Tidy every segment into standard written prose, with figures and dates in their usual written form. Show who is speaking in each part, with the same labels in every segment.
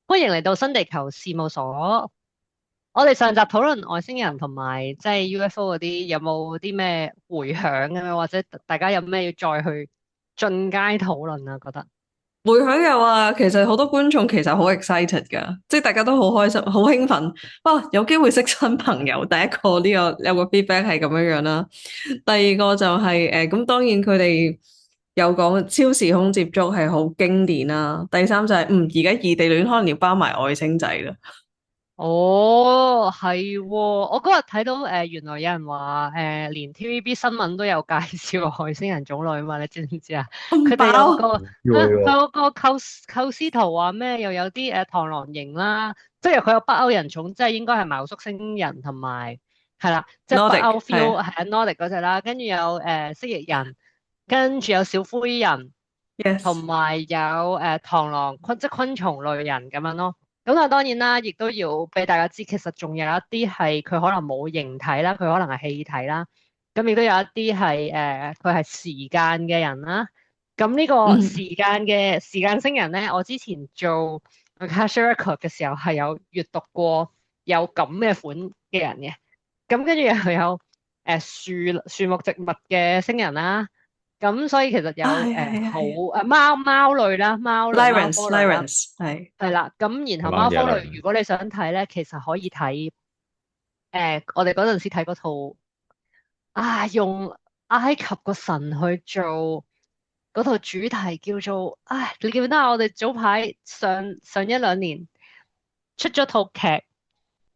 Speaker 1: 歡迎嚟到新地球事務所。我哋上集討論外星人同埋即係 UFO 嗰啲，有冇啲咩回響咁樣，或者大家有咩要再去進階討論啊？覺得
Speaker 2: 回響有啊，其實好多觀眾其實好 excited 噶，即係大家都好開心、好興奮。哇，有機會識新朋友，第一個有個 feedback 係咁樣樣啦。第二個就係咁當然佢哋有講超時空接觸係好經典啦。第三就係而家異地戀可能要包埋外星仔啦。
Speaker 1: 哦，係喎，我嗰日睇到原來有人話連 TVB 新聞都有介紹外星人種類啊嘛，你知唔知啊？佢哋有
Speaker 2: 咁爆，
Speaker 1: 佢有個構思圖話咩，又有啲螳螂型啦，即係佢有北歐人種，即係應該係昴宿星人同埋係啦，即係北
Speaker 2: Nordic
Speaker 1: 歐
Speaker 2: 係
Speaker 1: feel 係 Nordic 嗰隻啦，跟住有蜥蜴人，跟住有小灰人，同
Speaker 2: yes，
Speaker 1: 埋有螳螂即係昆蟲類人咁樣咯。咁啊，當然啦，亦都要俾大家知，其實仲有一啲係佢可能冇形體啦，佢可能係氣體啦。咁亦都有一啲係佢係時間嘅人啦。咁呢個
Speaker 2: 嗯
Speaker 1: 時間星人咧，我之前做 Akashic Record 嘅時候係有閱讀過有咁嘅款嘅人嘅。咁跟住又有樹木植物嘅星人啦。咁所以其實
Speaker 2: 啊
Speaker 1: 有好
Speaker 2: 係係係
Speaker 1: 貓類啦，貓類貓科
Speaker 2: Lyrans
Speaker 1: 類啦。
Speaker 2: Lyrans 係
Speaker 1: 係啦，咁然後貓科類，如果你想睇咧，其實可以睇我哋嗰陣時睇嗰套用埃及個神去做嗰套主題叫做你記唔記得啊？我哋早排上一兩年出咗套劇，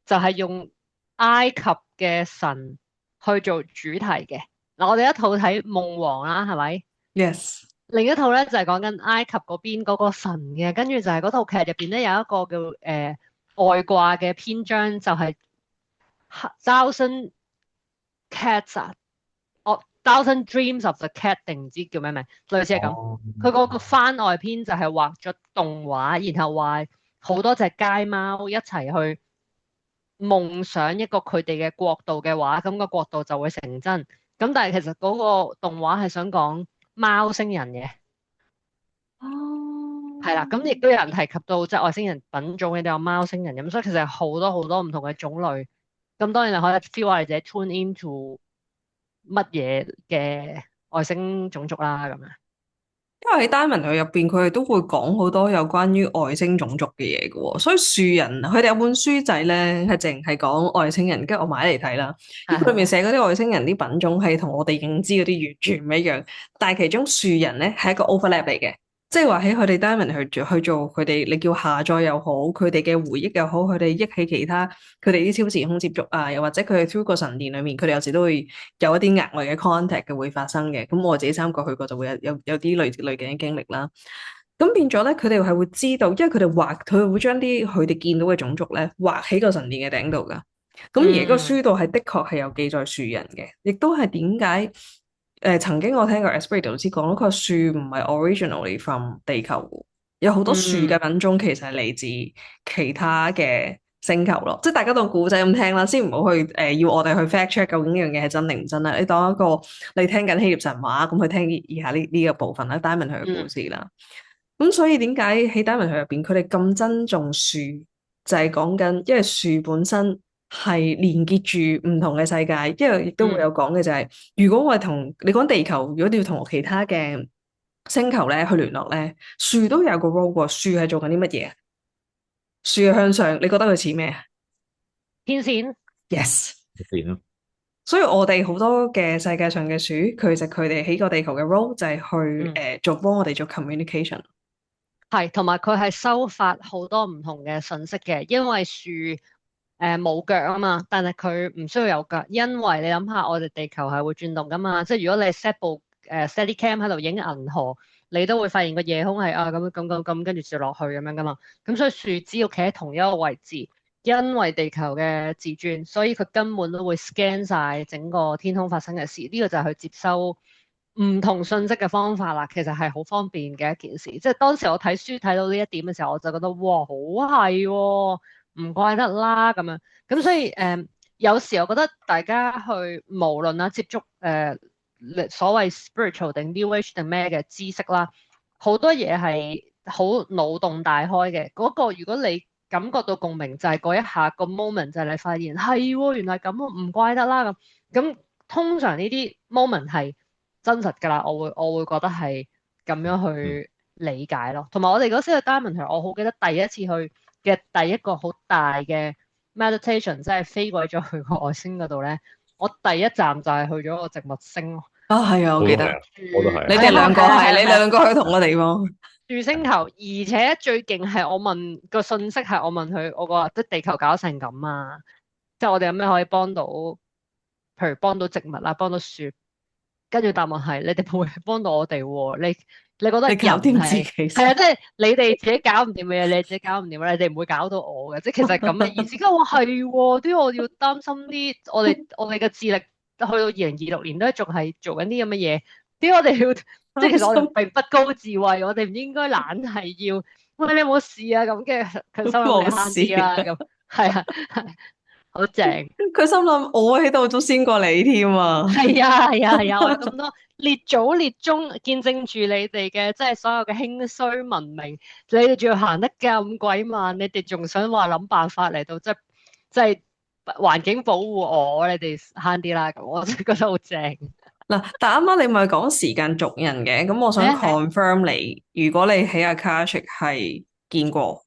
Speaker 1: 就係用埃及嘅神去做主題嘅。嗱，我哋一套睇夢王啦，係咪？yes。另一套咧就係講緊埃及嗰邊嗰個神嘅，跟住就係嗰套劇入邊咧有一個叫外掛嘅篇章，就係 Thousand Cats 啊，Thousand Dreams of the Cat 定唔知叫咩名，類似係咁。
Speaker 2: 哦，
Speaker 1: 佢嗰個番外篇就係畫咗動畫，然後話好多隻街貓一齊去夢想一個佢哋嘅國度嘅話，咁個國度就會成真。咁但係其實嗰個動畫係想講貓星人嘅。係啦，咁亦都有人提及到即係外星人品種，亦都有貓星人咁，所以其實有好多好多唔同嘅種類。咁當然你可以 feel 下你自己 tune into 乜嘢嘅外星種族啦，咁樣。
Speaker 2: 因為喺 Diamond 佢入邊，佢哋都會講好多有關於外星種族嘅嘢嘅喎，所以樹人佢哋有本書仔咧，係淨係講外星人，跟住我買嚟睇啦。因為佢裏面寫嗰啲外星人啲品種係同我哋認知嗰啲完全唔一樣，但係其中樹人咧係一個 overlap 嚟嘅。即係話喺佢哋 Diamond 去做佢哋，你叫下載又好，佢哋嘅回憶又好，佢哋憶起其他佢哋啲超時空接觸啊，又或者佢哋 through 個神殿裏面，佢哋有時都會有一啲額外嘅 contact 嘅會發生嘅。咁我自己三個去過就會有啲類似嘅經歷啦。咁變咗咧，佢哋係會知道，因為佢會將啲佢哋見到嘅種族咧畫喺個神殿嘅頂度噶。咁而個
Speaker 1: 嗯
Speaker 2: 書度係的確係有記載樹人嘅，亦都係點解？曾經我聽過 Esprit 老師講咯，佢話樹唔係 originally from 地球嘅，有好多樹嘅
Speaker 1: 嗯
Speaker 2: 品種其實係嚟自其他嘅星球咯。即係大家當古仔咁聽啦，先唔好去要我哋去 fact check 究竟呢樣嘢係真定唔真啦。你當一個你聽緊希臘神話咁去聽以下呢個部分啦，Diamond 佢嘅故
Speaker 1: 嗯
Speaker 2: 事啦。咁所以點解喺 Diamond 佢入邊佢哋咁珍重樹，就係講緊因為樹本身係連結住唔同嘅世界，因為亦都會
Speaker 1: 嗯，
Speaker 2: 有講嘅就係、如果我係同你講地球，如果你要同其他嘅星球咧去聯絡咧，樹都有個 role 喎。樹係做緊啲乜嘢？樹係向上，你覺得佢似咩啊
Speaker 1: 天線。
Speaker 2: ？Yes。
Speaker 3: 變咯，
Speaker 2: 所以我哋好多嘅世界上嘅樹，其實佢哋喺個地球嘅 role 就係去
Speaker 1: 嗯。
Speaker 2: 幫我哋做 communication。
Speaker 1: 係，同埋佢係收發好多唔同嘅信息嘅，因為樹冇腳啊嘛，但係佢唔需要有腳，因為你諗下，我哋地球係會轉動噶嘛，即係如果你 set 部Steadicam 喺度影銀河，你都會發現個夜空係咁咁咁咁跟住接落去咁樣噶嘛，咁所以樹只要企喺同一個位置，因為地球嘅自轉，所以佢根本都會 scan 晒整個天空發生嘅事，呢個就係佢接收唔同信息嘅方法啦，其實係好方便嘅一件事。即係當時我睇書睇到呢一點嘅時候，我就覺得哇，好係喎，唔怪得啦咁樣。咁所以有時我覺得大家去無論啦接觸所謂 spiritual 定 New Age 定咩嘅知識啦，好多嘢係好腦洞大開嘅嗰個。如果你感覺到共鳴，就係嗰一下個 moment，就係你發現係喎，原來咁唔怪得啦咁。咁通常呢啲 moment 係真實㗎啦，我會覺得係咁樣去理解咯。同埋我哋嗰時去 Diamond 係，我好記得第一次去嘅第一個好大嘅 meditation，即係飛過咗去個外星嗰度咧。我第一站就係去咗個植物星咯。
Speaker 2: 啊，係啊，我記得你哋兩個係你兩個去同個地方。
Speaker 1: 住星球，而且最勁係我問個信息係我問佢，我話即係地球搞成咁啊，即係我哋有咩可以幫到，譬如幫到植物啊，幫到樹，跟住答案係你哋冇嘢幫到我哋喎，你覺得
Speaker 2: 你搞
Speaker 1: 人
Speaker 2: 掂自己
Speaker 1: 係啊，即係你哋自己搞唔掂嘅嘢，你自己搞唔掂，你哋唔會搞到我嘅，即係其實係咁嘅意思。跟住我話係喎，啲我要擔心啲我哋嘅智力去到2026年都仲係做緊啲咁嘅嘢，啲我哋要即係其實我哋並不高智慧，我哋唔應該懶係要喂你有冇事啊咁，跟住佢心諗你慳啲啦咁，係啊，係好正。
Speaker 2: 佢心諗我喺度都先過你添啊！
Speaker 1: 係啊係啊係啊！我哋咁多列祖列宗見證住你哋嘅，即係所有嘅興衰文明，你哋仲要行得咁鬼慢，你哋仲想話諗辦法嚟到即係環境保護我，你哋慳啲啦咁，我就覺得好正。
Speaker 2: 嗱，但啱啱你咪講時間族人嘅，咁我想
Speaker 1: 係啊係啊，confirm
Speaker 2: 你，如果你喺 Akashic 係見過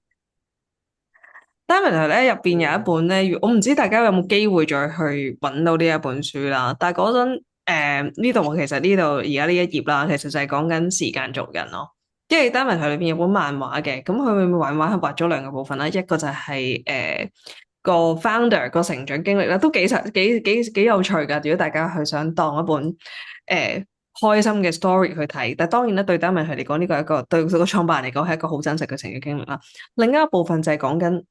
Speaker 2: Diamond 咧，入邊有一本咧，我唔知大家有冇機會再去揾到呢一本書啦。但係嗰陣呢度其實呢度而家呢一頁啦，其實就係講緊時間族人咯。因為 Diamond 裏邊有本漫畫嘅，咁佢漫畫係畫咗兩個部分啦，一個就係個 founder 個成長經歷啦，都幾有趣噶。如果大家去想當一本開心嘅 story 去睇，但係當然咧對 Diamond 嚟講呢個係一個對個創辦人嚟講係一個好真實嘅成長經歷啦。另一個部分就係講緊。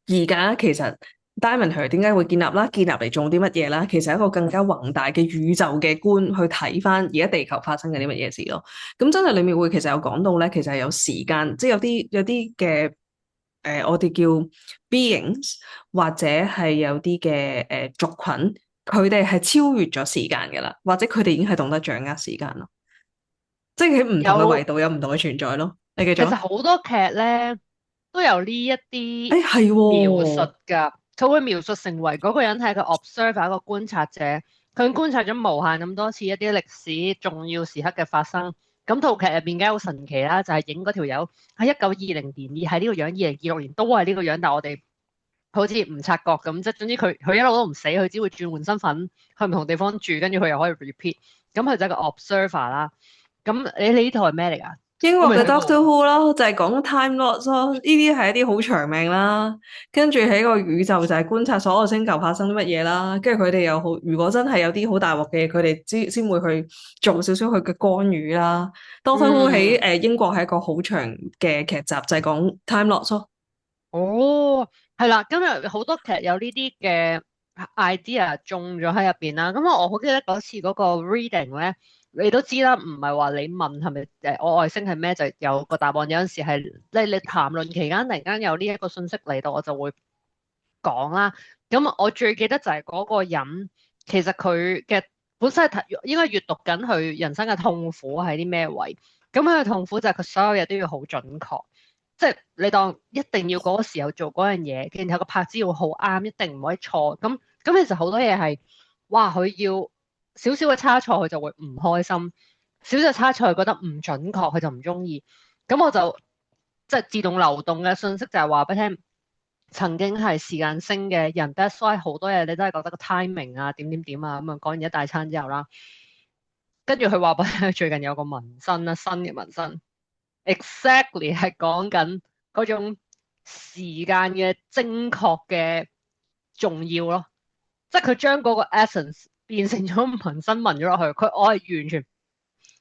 Speaker 2: 而家其實 Diamond 佢點解會建立啦？建立嚟做啲乜嘢啦？其實一個更加宏大嘅宇宙嘅觀去睇翻而家地球發生緊啲乜嘢事咯。咁真係裡面會其實有講到咧，其實係有時間，即係有啲嘅我哋叫 beings 或者係有啲嘅族群，佢哋係超越咗時間㗎啦，或者佢哋已經係懂得掌握時間咯。即係喺唔同嘅維
Speaker 1: 有
Speaker 2: 度有唔同嘅存在咯。你繼
Speaker 1: 其實
Speaker 2: 續啊。
Speaker 1: 好多劇咧都有呢一啲
Speaker 2: 誒係
Speaker 1: 描述
Speaker 2: 喎。
Speaker 1: 㗎，佢會描述成為嗰個人係個 observer 一個觀察者，佢觀察咗無限咁多次一啲歷史重要時刻嘅發生。咁套劇入邊梗係好神奇啦，就係影嗰條友喺1920年而係呢個樣，2026年都係呢個樣，但係我哋好似唔察覺咁，即係總之佢一路都唔死，佢只會轉換身份去唔同地方住，跟住佢又可以 repeat。咁佢就係個 observer 啦。咁你呢套係咩嚟㗎？
Speaker 2: 英國嘅
Speaker 1: 我未睇
Speaker 2: Doctor
Speaker 1: 過。
Speaker 2: Who 咯，就係講 Time Lords 咯，呢啲係一啲好長命啦，跟住喺個宇宙就係觀察所有星球發生啲乜嘢啦，跟住佢哋又好，如果真係有啲好大鑊嘅嘢，佢哋先會去做少少佢嘅干預啦。Doctor Who 喺
Speaker 1: 嗯。
Speaker 2: 英國係一個好長嘅劇集，就係講 Time Lords 咯。
Speaker 1: 哦，係啦，今日好多劇有呢啲嘅 idea 中咗喺入邊啦。咁我好記得嗰次嗰個 reading 咧，你都知啦，唔係話你問係咪我外星係咩就有個答案。有陣時係你談論期間突然間有呢一個信息嚟到，我就會講啦。咁我最記得就係嗰個人，其實佢嘅本身係應該閱讀緊佢人生嘅痛苦喺啲咩位。咁佢嘅痛苦就係佢所有嘢都要好準確。即係你當一定要嗰個時候做嗰樣嘢，然後個拍子要好啱，一定唔可以錯。咁其實好多嘢係，哇！佢要少少嘅差錯，佢就會唔開心；少少嘅差錯，佢覺得唔準確，佢就唔中意。咁我就即係自動流動嘅信息就係話俾你聽，曾經係時間升嘅人，that's why 好多嘢你都係覺得個 timing 啊點點點啊咁啊。講完一大餐之後啦，跟住佢話俾你聽，最近有個紋身啦，新嘅紋身。Exactly 係講緊嗰種時間嘅精確嘅重要咯，即係佢將嗰個 essence 變成咗紋身紋咗落去。我係完全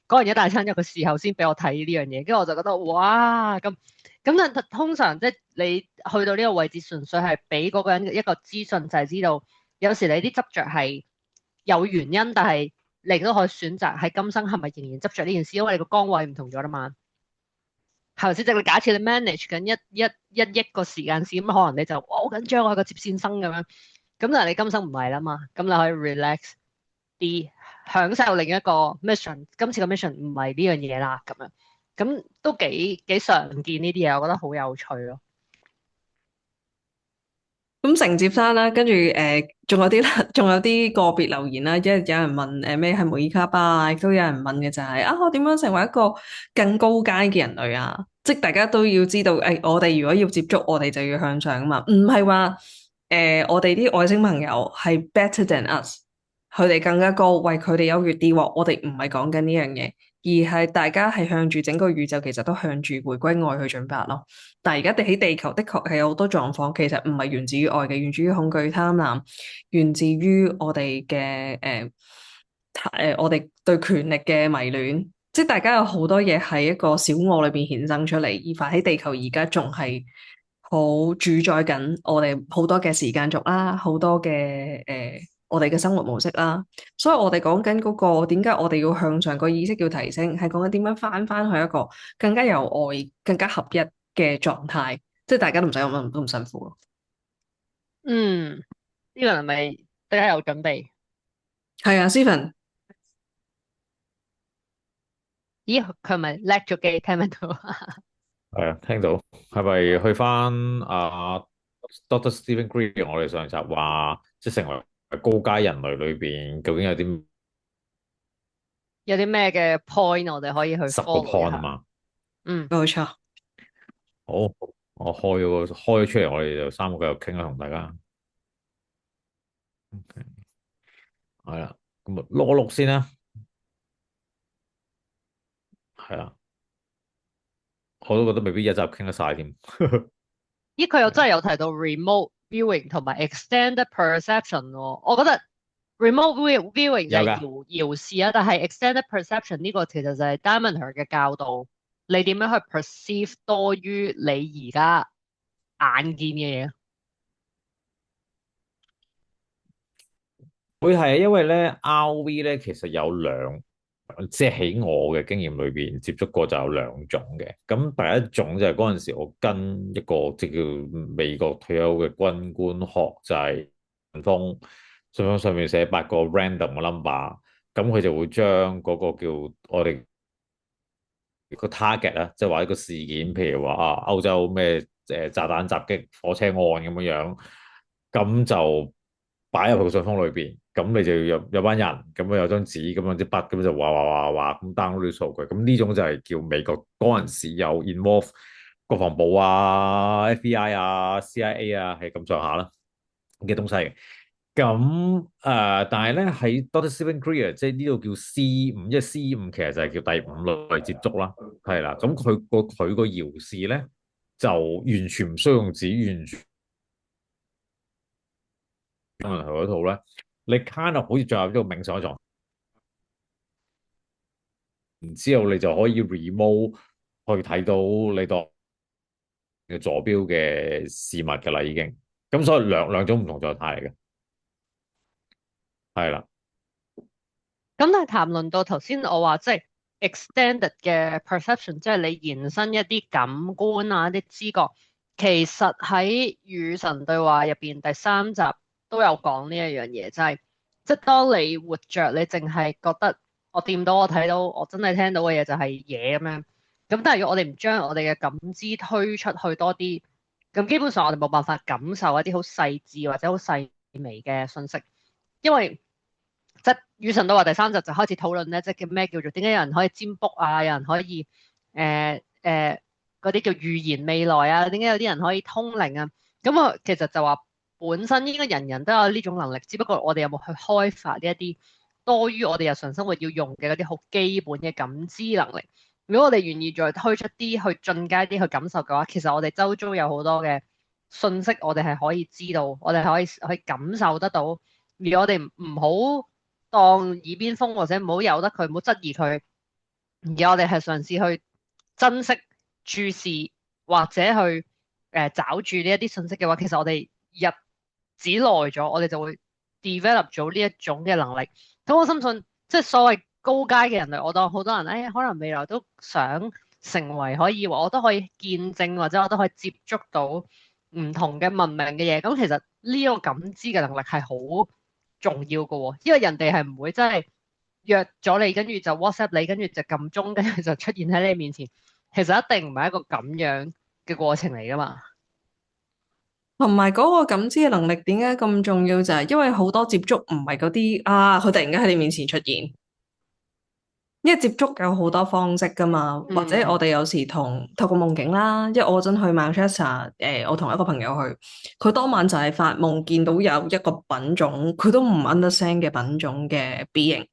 Speaker 1: 講完一大餐之後，佢事後先俾我睇呢樣嘢，跟住我就覺得哇咁。但通常即係你去到呢個位置，純粹係俾嗰個人一個資訊，就係知道有時你啲執着係有原因，但係你都可以選擇喺今生係咪仍然執着呢件事，因為你個崗位唔同咗啦嘛。係咪先？即係假設你 manage 緊一億個時間線，咁可能你就哇好緊張，我係個接線生咁樣。咁但係你今生唔係啦嘛，咁你可以 relax 啲，享受另一個 mission。今次個 mission 唔係呢樣嘢啦，咁樣。咁都幾常見呢啲嘢，我覺得好有趣咯。
Speaker 2: 咁承接翻啦，跟住仲有啲啦，仲有啲個別留言啦，即係有人問咩係梅爾卡巴啊，亦都有人問嘅就係、我點樣成為一個更高階嘅人類啊？即係大家都要知道，我哋如果要接觸，我哋就要向上啊嘛，唔係話我哋啲外星朋友係 better than us，佢哋更加高，為佢哋優越啲喎。我哋唔係講緊呢樣嘢，而係大家係向住整個宇宙，其實都向住回歸愛去進發咯。但係而家喺地球的確係有好多狀況，其實唔係源自於愛嘅，源自於恐懼、貪婪，源自於我哋嘅我哋對權力嘅迷戀，即係大家有好多嘢喺一個小我裏邊衍生出嚟，而發喺地球而家仲係好主宰緊我哋好多嘅時間軸啦，好多嘅我哋嘅生活模式啦，所以我哋講緊嗰個點解我哋要向上個意識要提升，係講緊點樣翻去一個更加有愛、更加合一嘅狀態，即係大家都唔使咁辛苦咯。
Speaker 1: 嗯，呢個係咪大家有準備？
Speaker 2: 係啊，Stephen，
Speaker 1: 咦，佢係咪叻咗機？聽唔聽到？
Speaker 3: 係啊，聽到係咪去翻Dr. Stephen Greer？我哋上集話即係成為高階人類裏邊，究竟有啲
Speaker 1: 有啲咩嘅 point 我哋可以去
Speaker 3: 10個
Speaker 1: follow 一
Speaker 3: point 啊
Speaker 1: 下？
Speaker 3: 嘛？
Speaker 1: 嗯，
Speaker 2: 冇錯。
Speaker 3: 好，我開咗出嚟，我哋就三個繼續傾啦，同大家係啦。咁啊，攞六先啦，係啦，我都覺得未必一集傾得晒添。
Speaker 1: 咦，佢又真係有提到 remote viewing 同埋 extended perception 喎。我覺得 viewing 就係
Speaker 3: 有噶，
Speaker 1: 遙視啊，但係 extended perception 呢個其實就係 Diamond 嘅教導，你點樣去 perceive 多於你而家眼見嘅嘢。
Speaker 3: 會係因為咧 RV 咧，其實有兩，即係喺我嘅經驗裏邊接觸過就有兩種嘅。咁第一種就係嗰陣時我跟一個即叫美國退休嘅軍官學，就係信封上面寫8個 random 嘅 number，咁佢就會將嗰個叫我哋個 target 啦，即係話一個事件，譬如話歐洲咩炸彈襲擊火車案咁樣樣，咁就擺入去個信封裏邊，咁你就要有班人，咁啊有張紙，咁樣啲筆，咁就畫咁 download 啲數據，咁呢種就係叫美國嗰陣時有 involve 國防部啊、FBI 啊、CIA 啊，係咁上下啦嘅東西。但係咧喺 Doctor Stephen Greer，即係呢度叫 C5，因為 C5其實就係叫第五類接觸啦，係啦。咁佢個遙視咧就完全唔需要用紙，完全用佢嗰套咧，你 kind of 好似進入一個冥想狀態，然之後你就可以 remote 去睇到你當嘅坐標嘅事物㗎啦，已經。咁所以兩種唔同狀態嚟嘅，係啦。
Speaker 1: 咁但係談論到頭先我話即係 extended 嘅 perception，即係你延伸一啲感官啊、一啲知覺，其實喺與神對話入邊第3集都有講呢一樣嘢，就係即係當你活着，你淨係覺得我掂到、我睇到、我真係聽到嘅嘢就係嘢咁樣。咁但係如果我哋唔將我哋嘅感知推出去多啲，咁基本上我哋冇辦法感受一啲好細緻或者好細微嘅信息，因為即係與神對話第3集就開始討論咧，即係叫咩叫做點解有人可以占卜啊，有人可以嗰啲叫預言未來啊，點解有啲人可以通靈啊？咁啊，其實就話本身應該人人都有呢種能力，只不過我哋有冇去開發呢一啲多於我哋日常生活要用嘅嗰啲好基本嘅感知能力。如果我哋願意再推出啲去進階啲去感受嘅話，其實我哋周遭有好多嘅信息，我哋係可以知道，我哋可以感受得到，而我哋唔好當耳邊風，或者唔好由得佢，唔好質疑佢，而我哋係嘗試去珍惜、注視或者去找住呢一啲信息嘅話，其實我哋日子耐咗，我哋就會 develop 咗呢一種嘅能力。咁我深信，即係所謂高階嘅人類，我當好多人可能未來都想成為可以話，我都可以見證或者我都可以接觸到唔同嘅文明嘅嘢。咁其實呢個感知嘅能力係好重要嘅喎，因為人哋係唔會真係約咗你，跟住就 WhatsApp 你，跟住就撳鐘，跟住就出現喺你面前，其實一定唔係一個咁樣嘅過程嚟噶嘛。
Speaker 2: 同埋嗰個感知嘅能力點解咁重要？就係因為好多接觸唔係嗰啲啊，佢突然間喺你面前出現。因為接觸有好多方式噶嘛，或者我哋有時透過夢境啦，因為我嗰陣去 Manchester，我同一個朋友去，佢當晚就係發夢見到有一個品種，佢都唔 understand 嘅品種嘅 being，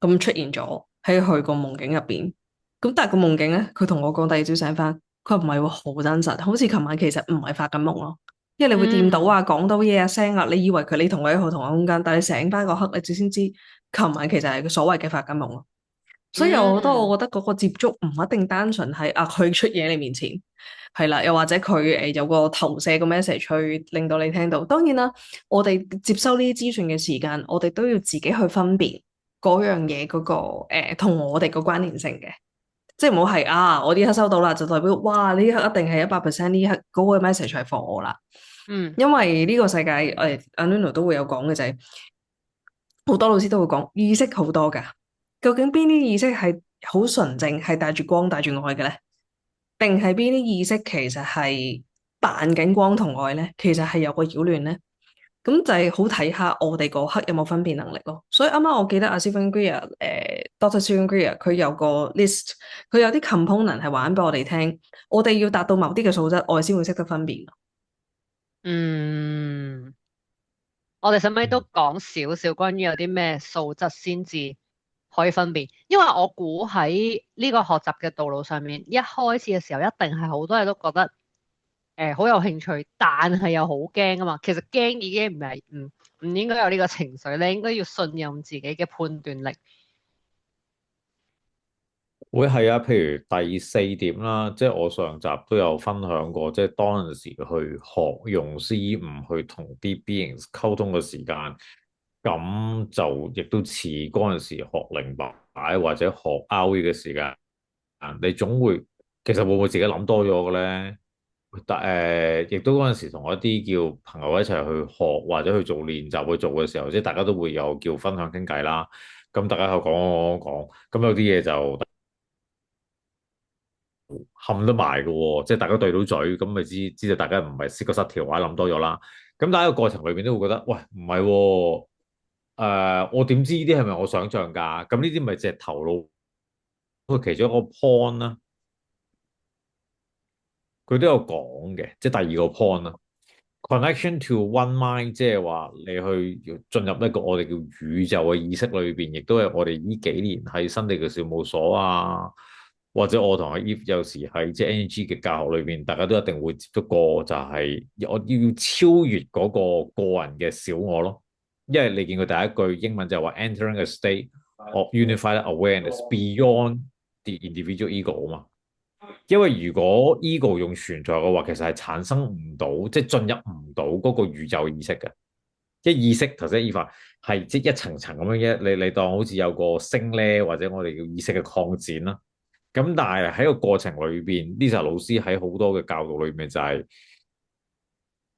Speaker 2: 咁出現咗喺佢個夢境入邊。咁但係個夢境咧，佢同我講第二朝醒翻，佢話唔係喎，好真實，好似琴晚其實唔係發緊夢咯，因為你會掂到啊，講到嘢啊聲啊，你以為你同佢喺同一個空間，但係你醒翻嗰刻，你先知琴晚其實係所謂嘅發緊夢咯。所以我覺得嗰個接觸唔一定單純係啊，佢出嘢喺你面前係啦，又或者佢有個投射個 message 去令到你聽到。當然啦，我哋接收呢啲資訊嘅時間，我哋都要自己去分辨嗰樣嘢嗰個同我哋個關聯性嘅，即係唔好係啊，我呢刻收到啦，就代表哇呢刻一定係100%呢刻嗰個 message 係 for 我啦。因為呢個世界阿 Lulu 都會有講嘅就係好多老師都會講意識好多噶。究竟邊啲意識係好純正，係帶住光、帶住愛嘅咧？定係邊啲意識其實係扮緊光同愛咧？其實係有個擾亂咧？咁就係好睇下我哋嗰刻有冇分辨能力咯。所以啱啱我記得阿 Stephen Greer Dr. Stephen Greer 佢有個 list，佢有啲 component 係玩俾我哋聽，我哋要達到某啲嘅素質，我哋先會識得分辨。
Speaker 1: 我哋使唔使都講少少關於有啲咩素質先至可以分辨？因為我估喺呢個學習嘅道路上面，一開始嘅時候一定係好多人都覺得好有興趣，但係又好驚啊嘛。其實驚已經唔應該有呢個情緒，你應該要信任自己嘅判斷力。
Speaker 3: 會係啊，譬如第四點啦，即係我上集都有分享過，即係當陣時去學用 C5去同啲 beings 溝通嘅時間，咁就亦都似嗰陣時學靈擺或者學 RE 嘅時間，你總會其實會唔會自己諗多咗嘅咧？但亦都嗰陣時同一啲叫朋友一齊去學或者去做練習去做嘅時候，即係大家都會有叫分享傾偈啦。咁大家喺度講，咁有啲嘢就冚得埋嘅喎，即係大家對到嘴，咁咪知道大家唔係思覺失調或者諗多咗啦。咁但係喺個過程裏邊都會覺得，喂，唔係喎，我點知呢啲係咪我想象㗎？咁呢啲咪就係頭腦佢其中一個 point 啦。佢都有講嘅，即係第二個 point 啦。Connection to one mind，即係話你去進入一個我哋叫宇宙嘅意識裏邊，亦都係我哋呢幾年喺新地嘅事務所啊，或者我同阿 Eve 有時喺即係 NG 嘅教學裏邊，大家都一定會接觸過，就係我要超越嗰個個人嘅小我咯。因為你見佢第一句英文就係話 entering a state of unified awareness beyond the individual ego 啊嘛。因為如果 ego 用存在嘅話，其實係產生唔到，即係進入唔到嗰個宇宙意識嘅。即係意識頭先 Eva 係即係一層層咁樣嘅，你當好似有個升咧，或者我哋叫意識嘅擴展啦。咁但係喺個過程裏邊，Lisa 老師喺好多嘅教導裏面就係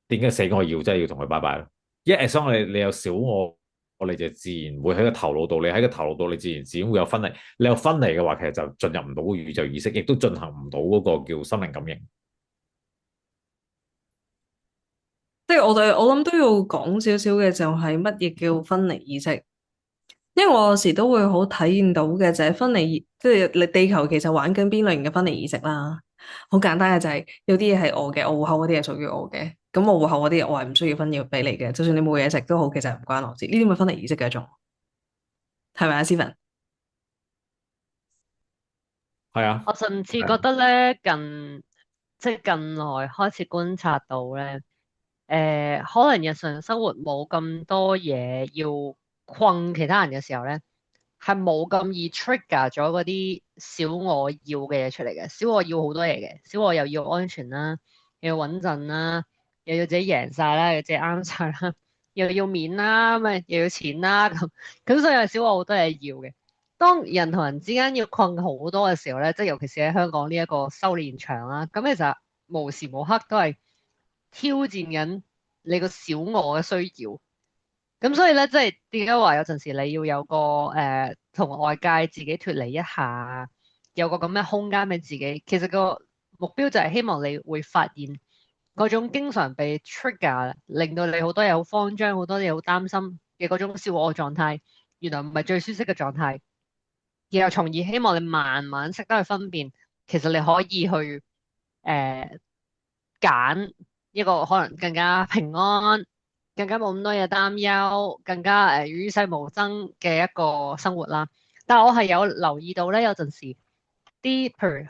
Speaker 3: 點解死我要真係要同佢拜拜咯？因為當你有小我哋就自然會喺個頭腦度，你喺個頭腦度，你自然會有分離。你有分離嘅話，其實就進入唔到宇宙意識，亦都進行唔到嗰個叫心靈感應。
Speaker 2: 即係我諗都要講少少嘅就係乜嘢叫分離意識，因為我有時都會好體驗到嘅就係分離，即係你地球其實玩緊邊類型嘅分離意識啦。好簡單嘅就係有啲嘢係我嘅，我戶口嗰啲係屬於我嘅，咁我戶口嗰啲我係唔需要分嘢俾你嘅，就算你冇嘢食都好，其實唔關我事。呢啲咪分離意識嘅一種，係咪啊，Stephen？
Speaker 3: 係啊，
Speaker 1: 我甚至覺得咧，即係近來開始觀察到咧，可能日常生活冇咁多嘢要困其他人嘅時候咧，係冇咁易 trigger 咗嗰啲小我要嘅嘢出嚟嘅。小我要好多嘢嘅，小我又要安全啦，又要穩陣啦，又要自己贏晒啦，又自己啱晒啦，又要面啦，咪又要錢啦咁所以小我好多嘢要嘅。當人同人之間要困好多嘅時候咧，即係尤其是喺香港呢一個修煉場啦，咁其實無時無刻都係挑戰緊你個小我嘅需要。咁所以咧，即係點解話有陣時你要有個同外界自己脫離一下，有個咁嘅空間俾自己。其實個目標就係希望你會發現嗰種經常被 trigger，令到你好多嘢好慌張，好多嘢好擔心嘅嗰種小我狀態，原來唔係最舒適嘅狀態。然後從而希望你慢慢識得去分辨，其實你可以去揀一個可能更加平安、更加冇咁多嘢擔憂、更加與世無爭嘅一個生活啦。但係我係有留意到咧，有陣時啲譬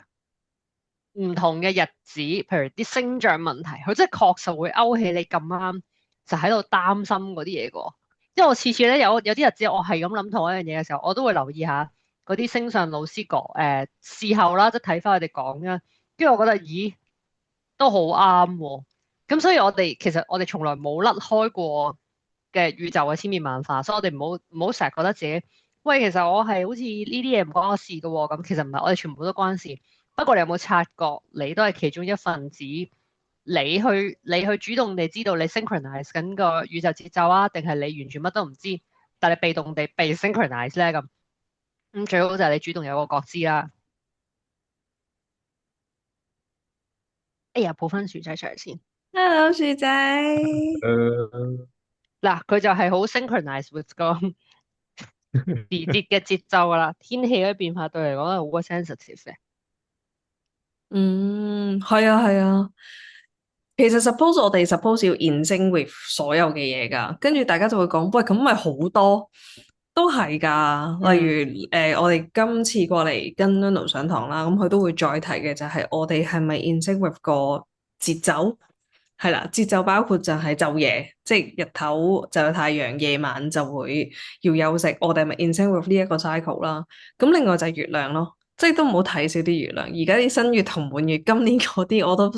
Speaker 1: 如唔同嘅日子，譬如啲星象問題，佢真係確實會勾起你咁啱就喺度擔心嗰啲嘢個。因為我次次咧有啲日子，我係咁諗同一樣嘢嘅時候，我都會留意下嗰啲星象老師講事後啦，即係睇翻佢哋講啦，跟住我覺得咦都好啱喎。咁所以其實我哋從來冇甩開過嘅宇宙嘅千變萬化，所以我哋唔好成日覺得自己喂，其實我係好似呢啲嘢唔關我事嘅喎。咁其實唔係，我哋全部都關事。不過你有冇察覺，你都係其中一份子，你去主動地知道你 synchronize 緊個宇宙節奏啊，定係你完全乜都唔知，但係被動地被 synchronize 咧咁。最好就係你主動有個覺知啦。哎呀，抱翻薯仔出嚟先。
Speaker 2: Hello，薯仔。
Speaker 1: 嗱，佢就係好 synchronize with 個時節嘅節奏噶啦，天氣嘅變化對嚟講係好鬼 sensitive 嘅。
Speaker 2: 係啊，係啊。其實 我哋 suppose 要 in sync with 所有嘅嘢噶，跟住大家就會講，喂，咁咪好多都係噶。例如我哋今次過嚟跟 Nuno 上堂啦，咁佢都會再提嘅就係我哋係咪 in sync with 個節奏？係啦，節奏包括就係晝夜，即係日頭就有太陽，夜晚就會要休息。我哋係咪 in sync with 呢一個 cycle 啦？咁另外就係月亮咯。即係都唔好睇少啲月亮，而家啲新月同滿月，今年嗰啲我都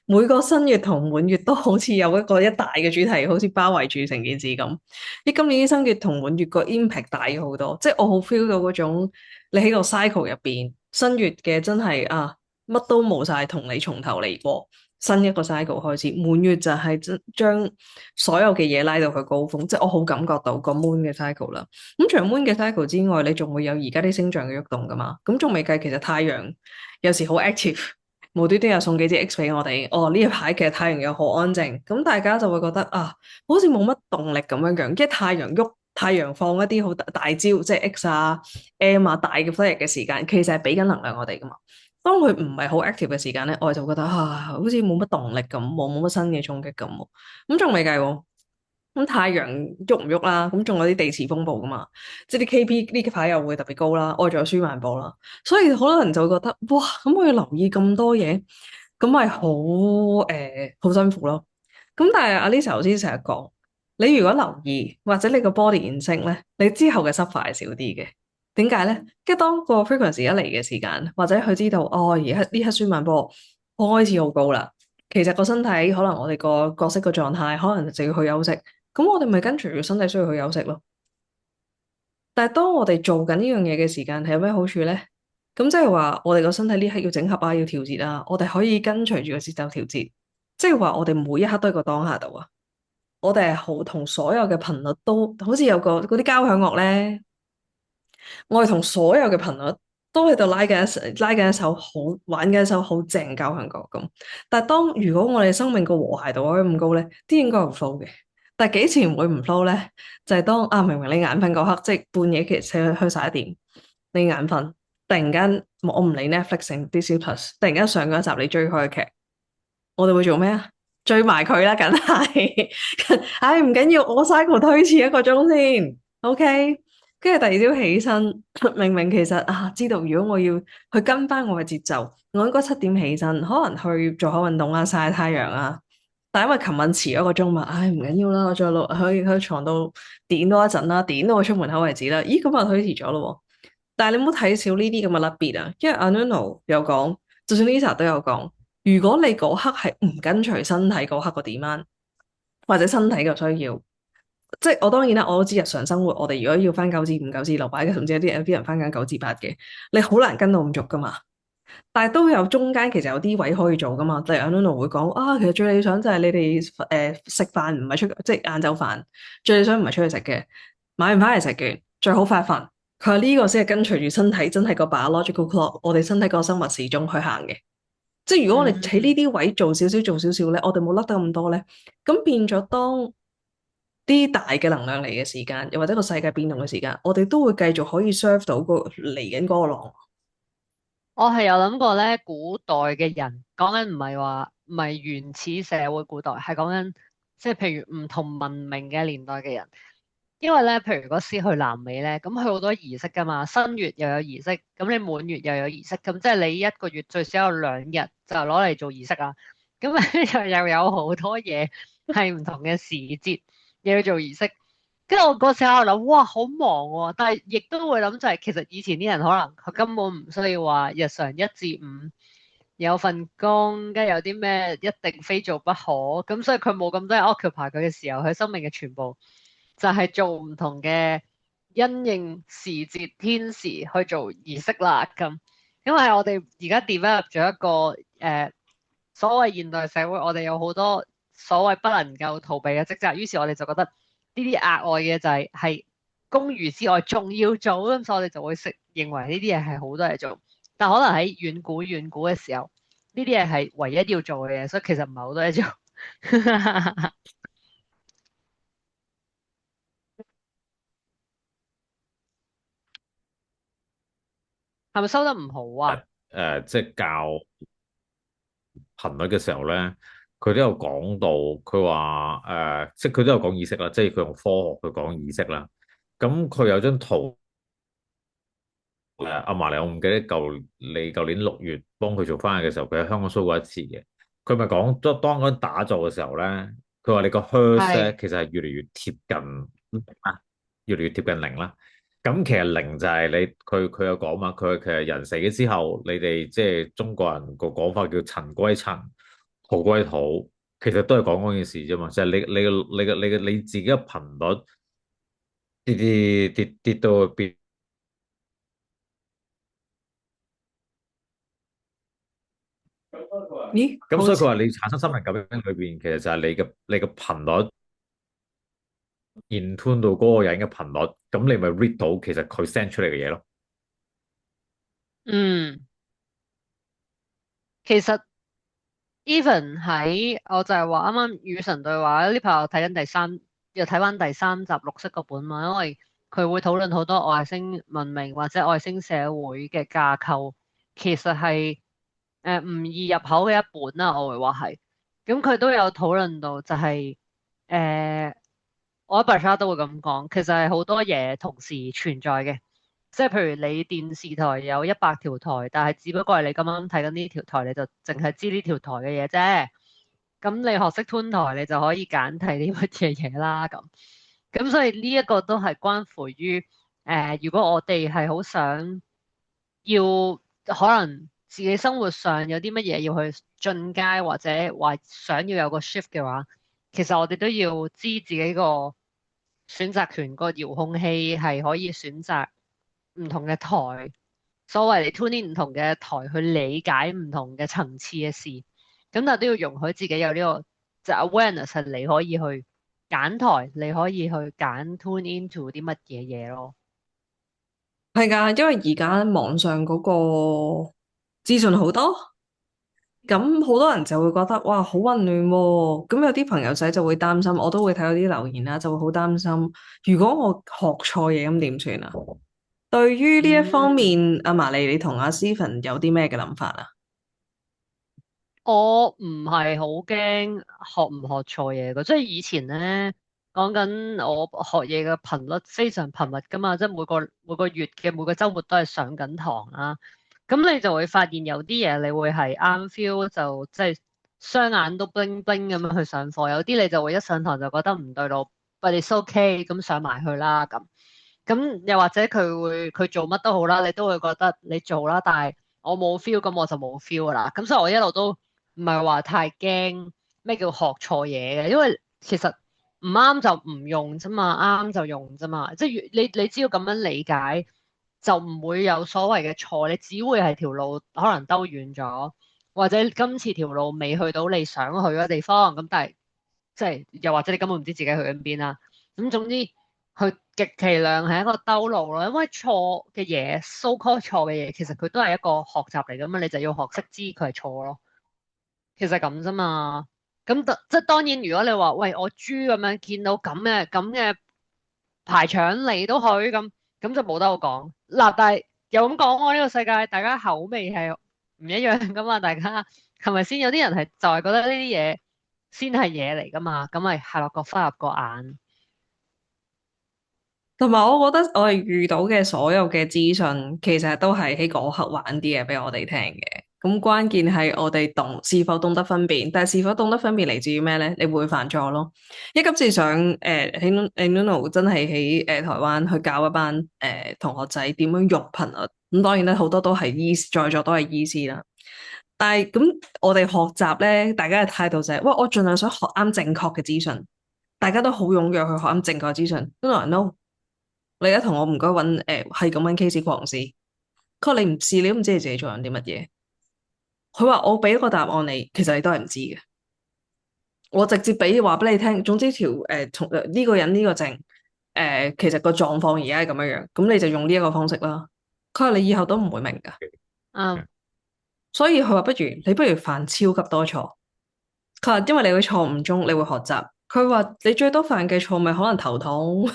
Speaker 2: 每個新月同滿月都好似有一大嘅主題，好似包圍住成件事咁。啲今年啲新月同滿月個 impact 大咗好多，即係我好 feel 到嗰種你喺個 cycle 入邊，新月嘅真係乜都冇晒，同你從頭嚟過。新一個 cycle 開始，滿月就係將所有嘅嘢拉到佢高峰，即係我好感覺到個 moon 嘅 cycle 啦。咁除咗 moon 嘅 cycle 之外，你仲會有而家啲星象嘅喐動噶嘛？咁仲未計，其實太陽有時好 active，無端端又送幾支 X 俾我哋。哦，呢一排其實太陽又好安靜，咁大家就會覺得好似冇乜動力咁樣樣。即係太陽喐，太陽放一啲好大招，即係 X M 大嘅 flare 嘅時間，其實係俾緊能量我哋噶嘛。當佢唔係好 active 嘅時間咧，我就覺得好似冇乜動力咁，冇乜新嘅衝擊咁。咁仲未計喎，咁太陽喐唔喐啦？咁仲有啲地磁風暴噶嘛？即係啲 KP 呢排又會特別高啦，我仲有舒曼波啦，所以好多人就會覺得哇，咁我要留意咁多嘢，咁咪好辛苦咯。咁但係阿 Lisa 頭先成日講，你如果留意或者你個 body in sync咧，你之後嘅 suffer 係少啲嘅。點解咧？跟住當個 frequency 一嚟嘅時間，或者佢知道而家呢刻舒曼波開始好高啦，其實個身體可能我哋個角色個狀態，可能就要去休息。咁我哋咪跟隨住身體需要去休息咯。但係當我哋做緊呢樣嘢嘅時間，係有咩好處咧？咁即係話我哋個身體呢刻要整合要調節我哋可以跟隨住個節奏調節。即係話我哋每一刻都喺個當下度我哋係好同所有嘅頻率都好似有個嗰啲交響樂咧。我哋同所有嘅頻率都喺度拉緊一首好玩嘅一首好正交響樂咁。但係如果我哋生命個和諧度可以咁高咧，啲應該會 flow 嘅。但係幾時唔會唔 flow 咧？就係當明明你眼瞓嗰刻，即係半夜其實去11點，你眼瞓，突然間我唔理 Netflix 定 Disney Plus，突然間上咗一集你追開嘅劇，我哋會做咩啊？追埋佢啦，梗係。唉，唔緊要，我 cycle 推遲1個鐘先，OK。跟住第二朝起身，明明其實知道如果我要去跟翻我嘅節奏，我應該7點起身，可能去做下運動曬下太陽但係因為琴晚遲1個鐘嘛，唉，唔緊要啦，我再喺床度點多一陣啦，點到我出門口為止啦。咦，咁啊推遲咗咯。但係你唔好睇少呢啲咁嘅甩別因為阿 Nuno 有講，就算 Lisa 都有講，如果你嗰刻係唔跟隨身體嗰刻個 demand，或者身體嘅需要。即係我當然啦，我都知日常生活我哋如果要翻9至5、9至6擺嘅，甚至有啲人翻緊9至8嘅，你好難跟到咁足噶嘛。但係都有中間其實有啲位可以做噶嘛。例如阿 Nuno 會講其實最理想就係你哋食飯唔係即係晏晝飯，最理想唔係出去食嘅，買完翻嚟食嘅，最好快瞓，佢話呢個先係跟隨住身體，真係個 biological clock，我哋身體個生物時鐘去行嘅。即係如果我哋喺呢
Speaker 1: 嗯，
Speaker 2: 啲位做少少咧，我哋冇甩得咁多咧，咁變咗當啲大嘅能量嚟嘅時間，又或者個世界變動嘅時間，我哋都會繼續可以 serve 到個嚟緊嗰個浪。
Speaker 1: 我係有諗過咧，古代嘅人講緊唔係原始社會古代，係講緊即係譬如唔同文明嘅年代嘅人。因為咧，譬如嗰時去南美咧，咁佢好多儀式噶嘛，新月又有儀式，咁你滿月又有儀式，咁即係你一個月最少有2日就攞嚟做儀式啊。咁又有好多嘢係唔同嘅時節又要做儀式。跟住我嗰時喺度諗，哇，好忙喎！但係亦都會諗就係，其實以前啲人可能佢根本唔需要話日常1至5有份工，跟住有啲咩一定非做不可，咁所以佢冇咁多人 occupy 佢嘅時候，佢生命嘅全部就係做唔同嘅因應時節天時去做儀式啦。咁因為我哋而家 develop 咗一個所謂現代社會，我哋有好多所謂不能夠逃避嘅職責，於是我哋就覺得呢啲額外嘅就係公餘之外仲要做，咁所以我哋就會認為呢啲嘢係好多嘢做，但可能喺遠古嘅時候，呢啲嘢係唯一要做嘅嘢，所以其實唔係好多嘢做。係咪收得唔好啊？
Speaker 3: 即係教頻率嘅時候咧，佢都有講到，佢話即係佢都有講意識啦，即係佢用科學去講意識啦。咁佢有張圖。阿嫲你，我唔記得你舊年6月幫佢做翻譯嘅時候，佢喺香港 show 過一次嘅。佢咪講，當嗰陣打坐嘅時候咧，佢話你個 hertz 咧，
Speaker 1: 係，
Speaker 3: 其實係越嚟越貼近零啦，越嚟越貼近零啦。咁其實零就係佢有講嘛，佢其實人死咗之後，你哋即係中國人個講法叫塵歸塵，土歸土，其實都係講嗰件事啫嘛，就係你自己嘅頻率跌到變。
Speaker 2: 咦，
Speaker 3: 咁
Speaker 2: 好似
Speaker 3: 所以佢話你產生心靈感應裏邊，其實就係你嘅頻率 in tune 到嗰個人嘅頻率，咁你咪 read 到其實佢 send 出嚟嘅嘢咯。
Speaker 1: 嗯，其實 even 喺我就係話啱啱與神對話呢排我睇緊又睇翻第三集綠色嗰本嘛，因為佢會討論好多外星文明或者外星社會嘅架構，其實係唔易入口嘅一本啦，我會話係。咁佢都有討論到就係、誒，我喺白沙都會咁講，其實係好多嘢同時存在嘅。即係譬如你電視台有100條台，但係只不過係你咁啱睇緊呢條台，你就淨係知呢條台嘅嘢啫。咁你學識 tune 台，你就可以揀睇啲乜嘢嘢啦。咁所以呢一個都係關乎於如果我哋係好想要可能自己生活上有啲乜嘢要去進階，或者話想要有個 shift 嘅話，其實我哋都要知自己個選擇權，個遙控器係可以選擇唔同嘅台，所謂你 tune in 唔同嘅台去理解唔同嘅層次嘅事，咁但係都要容許自己有呢個就 awareness 係你可以去揀台，你可以去揀 tune into 啲乜嘢嘢咯。
Speaker 2: 係噶，因為而家網上嗰個資訊好多，咁好多人就會覺得哇好混亂喎。咁有啲朋友仔就會擔心，我都會睇到啲留言啦，就會好擔心，如果我學錯嘢咁點算啊？對於呢一方
Speaker 1: 嗯。
Speaker 2: 面，阿瑪麗你同阿 Stephen 有啲咩嘅諗法啊？
Speaker 1: 我唔係好驚學唔學錯嘢嘅，即係以前咧講緊我學嘢嘅頻率非常頻密噶嘛，即係每個月嘅每個週末都係上緊堂啦。咁你就會發現有啲嘢你會係啱 feel 就即係雙眼都 bling bling 咁樣去上課，有啲你就會一上堂就覺得唔對路，but it's okay 咁上埋去啦咁。咁又或者佢做乜都好啦，你都會覺得你做啦，但係我冇 feel，咁我就冇 feel 噶啦。咁所以我一路都唔係話太驚咩叫學錯嘢嘅，因為其實唔啱就唔用啫嘛，啱就用啫嘛。即係你只要咁樣理解，就唔會有所謂嘅錯，你只會係條路可能兜遠咗，或者今次條路未去到你想去嘅地方。咁但係即係又或者你根本唔知自己去緊邊啦。咁總之。佢極其量係一個兜路咯，因為錯嘅嘢，so called 錯嘅嘢，其實佢都係一個學習嚟噶嘛，你就要學識知佢係錯咯。其實咁啫嘛。即係當然，如果你話喂我豬咁樣見到咁嘅排腸你都去咁就冇得好講嗱。但係又咁講，我呢個世界大家口味係唔一樣噶嘛，大家係咪先？有啲人係就係覺得呢啲嘢先係嘢嚟噶嘛，咁咪係落個花入個眼。
Speaker 2: 同埋，我覺得我哋遇到嘅所有嘅資訊，其實都係喺嗰刻玩啲嘢俾我哋聽嘅。咁關鍵係我哋是否懂得分辨，但係是否懂得分辨嚟自於咩咧？你會犯錯咯。因為今次上喺 Luno 真係喺台灣去教一班同學仔點樣用頻率。咁當然咧，好多都係在座都係醫師啦。但係咁我哋學習咧，大家嘅態度就係、喂，我盡量想學啱正確嘅資訊，大家都好踴躍去學啱正確嘅資訊。都話 no。你而家同我唔該揾係咁揾 case 狂試，佢話你唔試你都唔知你自己做緊啲乜嘢。佢話我俾一個答案你，其實你都係唔知嘅。我直接俾話俾你聽，總之條從呢個人呢個症其實個狀況而家係咁樣樣，咁你就用呢一個方式啦。佢話你以後都唔會明噶。
Speaker 1: 嗯。
Speaker 2: 所以佢話你不如犯超級多錯。佢話因為你會錯誤中你會學習。佢話你最多犯嘅錯咪可能頭痛，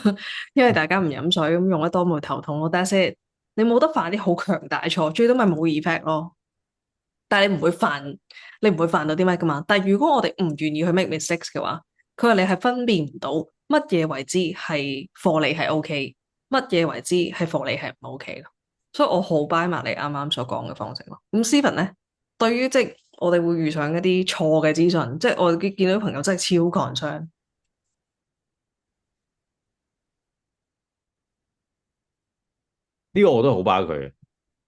Speaker 2: 因為大家唔飲水咁用得多咪頭痛咯。但係你冇得犯啲好強大錯，最多咪冇 effect 咯。但係你唔會犯到啲咩噶嘛。但係如果我哋唔願意去 make mistakes 嘅話，佢話你係分辨唔到乜嘢為之係貨你係 OK，乜嘢為之係貨你係唔 OK 咯。所以我好 buy 埋你啱啱所講嘅方式咯。咁 Steven 咧，對於即係我哋會遇上一啲錯嘅資訊，即係我哋見到啲朋友真係超 concern。
Speaker 3: 呢個我都好巴佢，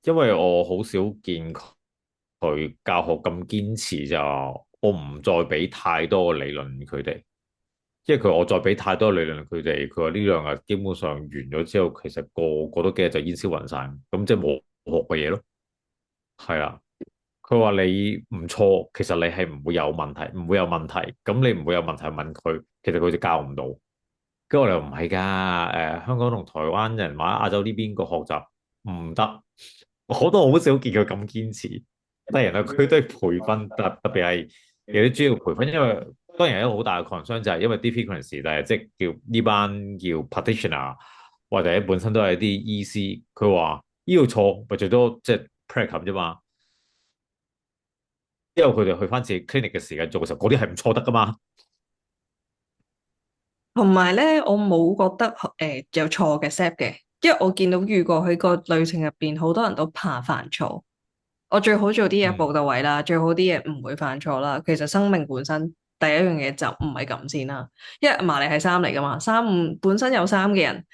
Speaker 3: 因為我好少見佢教學咁堅持就我唔再俾太多嘅理論佢哋，因為我再俾太多理論佢哋，佢話呢兩日基本上完咗之後，其實過多幾日就煙消雲散，咁即係冇學嘅嘢咯。係啊，佢話你唔錯，其實你係唔會有問題，唔會有問題，咁你唔會有問題問佢，其實佢就教唔到。跟住我哋唔係㗎，香港同台灣人或者亞洲呢邊個學習唔得，我都好少見佢咁堅持。當然啦，佢都係培訓，特別係有啲專業培訓，因為當然有一個好大嘅 concern 就係因為啲 frequency，但係即係叫呢班叫 practitioner 或者本身都係啲醫師，佢話呢度錯咪最多即係 practice 啫嘛。之後佢哋去翻自己 clinic 嘅時間做嘅時候，嗰啲係唔錯得㗎嘛。
Speaker 2: 同埋咧，我冇覺得有錯嘅 step 嘅，因為我見到遇過喺個旅程入邊，好多人都怕犯錯。我最好做啲嘢步到位啦，最好啲嘢唔會犯錯啦。其實生命本身第一樣嘢就唔係咁先啦，因為麻利係三嚟噶嘛，三五本身有三嘅人，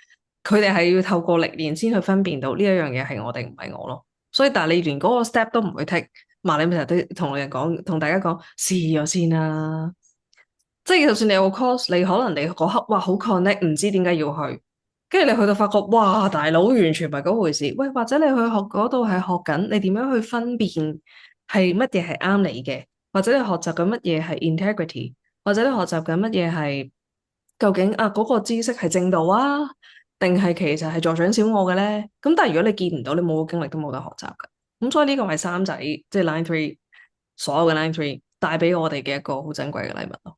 Speaker 2: 佢哋係要透過歷練先去分辨到呢一樣嘢係我定唔係我咯。所以但係你連嗰個 step 都唔會 take，麻利咪成日都同人講，同大家講試咗先啦。即係就算你有個 course，你可能你嗰刻哇好 connect，唔知點解要去，跟住你去到發覺哇大佬完全唔係嗰回事。喂，或者你去學嗰度係學緊你點樣去分辨係乜嘢係啱你嘅，或者你學習緊乜嘢係 integrity，或者你學習緊乜嘢係究竟啊嗰個知識係正道啊，定係其實係助長小我嘅咧？咁但係如果你見唔到，你冇個經歷都冇得學習噶。咁所以呢個係三仔即係 Line Three 所有嘅 Line Three 帶俾我哋嘅一個好珍貴嘅禮物咯。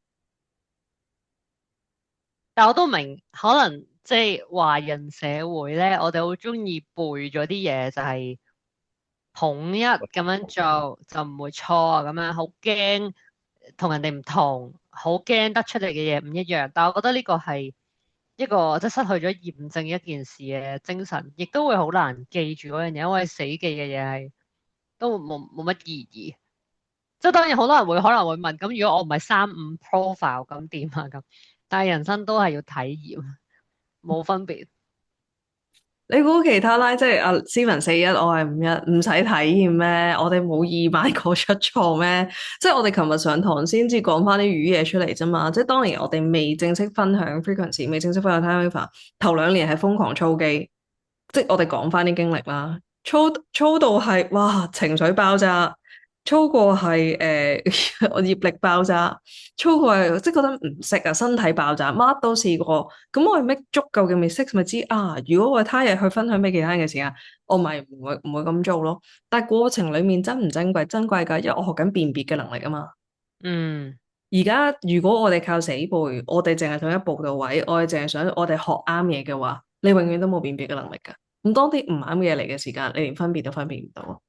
Speaker 1: 但我都明，可能即係華人社會咧，我哋好中意背咗啲嘢，就係統一咁樣做就唔會錯啊，咁樣好驚同人哋唔同，好驚得出嚟嘅嘢唔一樣。但我覺得呢個係一個即係失去咗驗證一件事嘅精神，亦都會好難記住嗰樣嘢，因為死記嘅嘢係都冇乜意義。即係當然好多人可能會問，咁如果我唔係35 profile 咁點啊咁？但係人生都係要體驗，冇分別。
Speaker 2: 你估其他啦，即係阿 Steven41，我係51，唔使體驗咩？我哋冇2萬個出錯咩？即係我哋琴日上堂先至講翻啲語嘢出嚟啫嘛。即係當年我哋未正式分享 frequency，未正式分享 time waver，頭2年係瘋狂操機，即係我哋講翻啲經歷啦，操到係哇情緒爆炸，粗過係我業力爆炸，粗過係即係覺得唔識啊，身體爆炸，乜都試過。咁我係 make 足夠嘅 mistakes 咪知啊？如果我他日去分享俾其他人嘅時間，我咪唔會咁做咯。但係過程裡面珍唔珍貴？珍貴㗎，因為我學緊辨別嘅能力啊嘛。
Speaker 1: 嗯，
Speaker 2: 而家如果我哋靠死背，我哋淨係同一步到位，我哋淨係想我哋學啱嘢嘅話，你永遠都冇辨別嘅能力㗎。咁當啲唔啱嘅嘢嚟嘅時間，你連分別都分別唔到。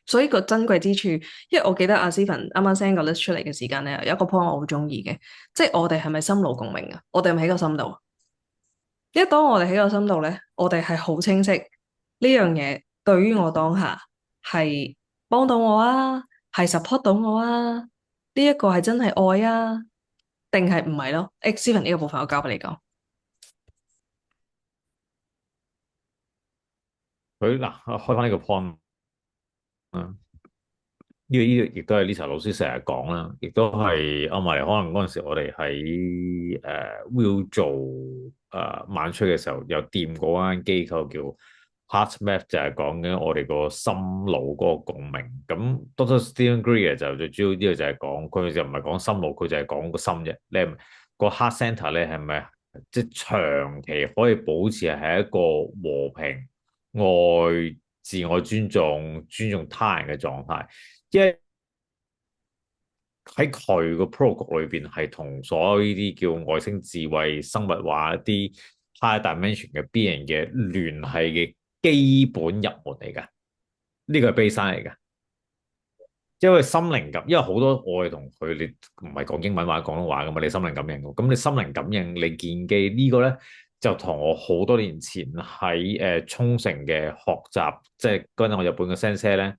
Speaker 2: 所以個珍貴之處，因為我記得阿 Stephen 啱啱 send 個 list 出嚟嘅時間咧，有一個 point 我好中意嘅，即係我哋係咪心路共鳴啊？我哋係咪喺個心度？因為當我哋喺個心度咧，我哋係好清晰呢樣嘢對於我當下係幫到我啊，係 support 到我啊，呢一個係真係愛啊，定係唔係咯？Stephen 呢個部分我交俾你講。
Speaker 3: 佢嗱開翻呢個 point 啊。呢個亦都係 Lisa 老師成日講啦，亦都係阿埋可能嗰陣時我哋喺Will 做晚吹嘅時候，有掂嗰間機構叫 HeartMath，就係講緊我哋個心腦嗰個共鳴。咁 Dr. Stephen Greer 就最主要呢個就係講佢就唔係講心腦，佢就係講個心啫。你係咪個 Heart Center 咧係咪即係長期可以保持係一個和平、愛、自我尊重、尊重他人嘅狀態？因為喺佢個 protocol 裏邊係同所有呢啲叫外星智慧生物話一啲 high dimension 嘅 being 嘅聯繫嘅基本入門嚟㗎，呢個係 baseline 嚟㗎。因為心靈感，因為好多我哋同佢，你唔係講英文話廣東話㗎嘛，你心靈感應㗎，咁你心靈感應你見機呢個咧，就同我好多年前喺沖繩嘅學習，即係嗰陣我日本嘅 sensei 咧，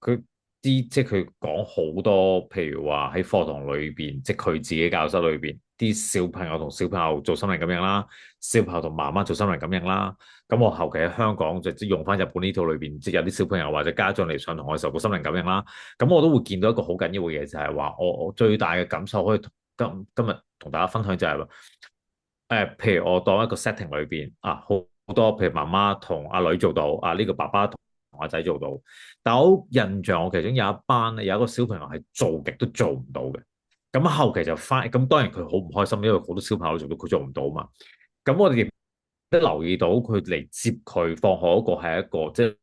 Speaker 3: 佢。啲即係佢講好多，譬如話喺課堂裏邊，即係佢自己教室裏邊，啲小朋友同小朋友做心靈感應啦，小朋友同媽媽做心靈感應啦。咁我後期喺香港就即用翻日本呢套裏邊，即係有啲小朋友或者家長嚟上堂嘅時候，個心靈感應啦。咁我都會見到一個好緊要嘅嘢，就係話我最大嘅感受可以今日同大家分享就係話，譬如我當一個 setting 裏邊啊，好多譬如媽媽同阿女做到，啊呢個爸爸同阿仔做到。但我印象，我其中有一班咧，有一個小朋友係做極都做唔到嘅。咁後期就翻，咁當然佢好唔開心，因為好多小朋友做到，佢做唔到嘛。咁我哋亦都留意到佢嚟接佢放學嗰個係一個即係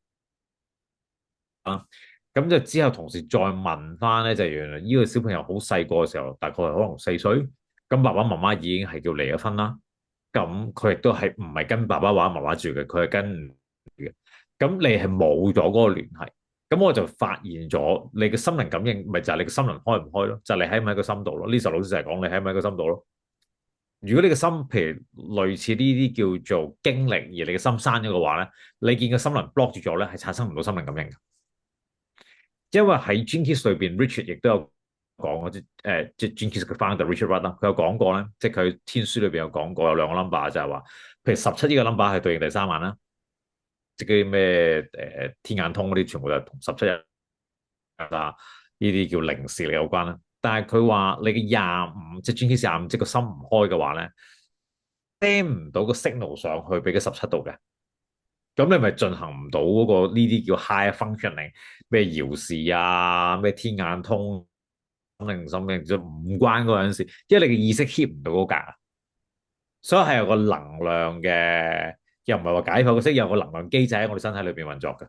Speaker 3: 啊。咁就之後同時再問翻咧，就原來呢個小朋友好細個嘅時候，大概係可能4歲，咁爸爸媽媽已經係叫離咗婚啦。咁佢亦都係唔係跟爸爸或者媽媽住嘅，佢係跟嘅。咁你係冇咗嗰個聯繫。咁我就發現咗你嘅心靈感應，咪就係你嘅心靈開唔開咯？就係你喺唔喺個心度咯？Lisa 老師就係講你喺唔喺個心度咯。如果你嘅心，譬如類似呢啲叫做經歷，而你嘅心閂咗嘅話咧，你見個心靈 block 住咗咧，係產生唔到心靈感應嘅。因為喺 Gene Keys 裏邊，Richard 亦都有講即係 Gene Keys 嘅 founder Richard Rudd 啦，佢有講過咧，即係佢天書裏邊有講過有兩個 number 就係話，譬如17呢個 number 係對應第3晚啦。即啲咩天眼通嗰啲，全部就係同17日啊呢啲叫靈視力有關啦。但係佢話你嘅25，即係專 case 25，即係個心唔開嘅話咧，send 唔到個 signal 上去俾個17度嘅。咁你咪進行唔到嗰個呢啲叫 high functioning 咩遙視啊，咩天眼通、靈心靈，就唔關嗰陣時，因為你嘅意識 hit 唔到嗰格啊，所以係有個能量嘅。又唔係話解剖，即係有個能量機制喺我哋身體裏邊運作嘅。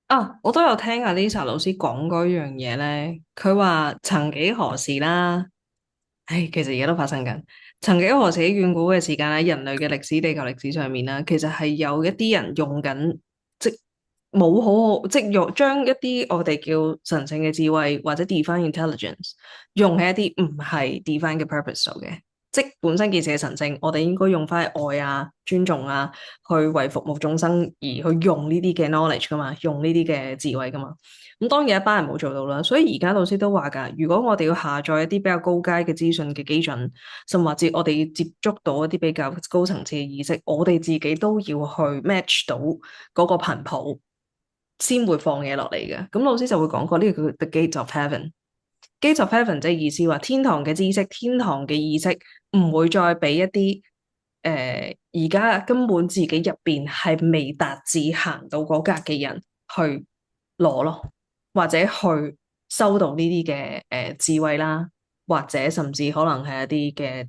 Speaker 2: 啊，我都有聽阿 Lisa 老師講嗰樣嘢咧，佢話曾幾何時啦，唉，其實而家都發生緊。曾幾何時喺遠古嘅時間咧，人類嘅歷史、地球歷史上面啦，其實係有一啲人用緊，即冇好，即用將一啲我哋叫神聖嘅智慧或者 divine intelligence 用喺一啲唔係 divine 嘅 purpose 度嘅。即本身件事嘅神聖，我哋應該用翻愛啊、尊重啊，去為服務眾生而去用呢啲嘅 knowledge 噶嘛，用呢啲嘅智慧噶嘛。咁當然一班人冇做到啦，所以而家老師都話㗎，如果我哋要下載一啲比較高階嘅資訊嘅基準，甚或者我哋要接觸到一啲比較高層次嘅意識，我哋自己都要去 match 到嗰個頻譜，先會放嘢落嚟嘅。咁老師就會講過呢個叫 The Gates of Heaven。Gates of Heaven 即係意思話天堂嘅知識、天堂嘅意識唔會再俾一啲而家根本自己入邊係未達至行到嗰格嘅人去攞咯。或者去收到呢啲嘅智慧啦，或者甚至可能係一啲嘅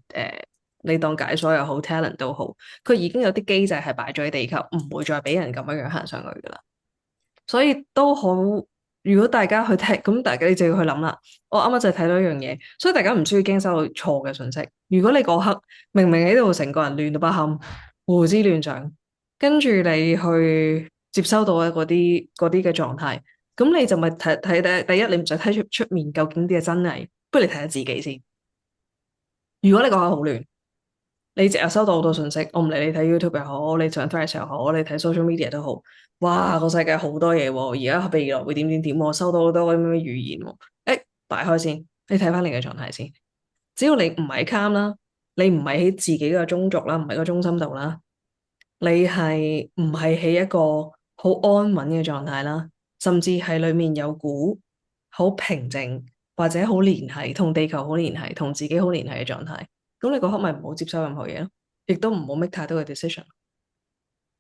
Speaker 2: 你當解鎖又好 talent 都好，佢已經有啲機制係擺咗喺地球，唔會再俾人咁樣樣行上去噶啦。所以都好，如果大家去聽，咁大家你就要去諗啦。我啱啱就係睇到一樣嘢，所以大家唔需要驚收到錯嘅信息。如果你嗰刻明明喺度成個人亂到不堪，胡思亂想，跟住你去接收到嗰啲嘅狀態，咁你就咪睇第一，你唔使睇出面究竟啲係真偽，不如你睇下自己先。如果你嗰刻好亂，你淨係收到好多信息，我唔理你睇 YouTube 又好，你上 Threads 又好，你睇 social media 都好，哇個世界好多嘢喎，而家未來會點點點，我收到好多嗰啲咩語言喎，擺開先，你睇翻你嘅狀態先，只要你唔係 calm 啦，你唔係喺自己嘅中軸啦，唔係個中心度啦，你係唔係喺一個好安穩嘅狀態啦，甚至係裏面有股好平靜或者好連繫，同地球好連繫，同自己好連繫嘅狀態。咁你嗰刻咪唔好接收任何嘢咯，亦都唔好 make 太多嘅 decision。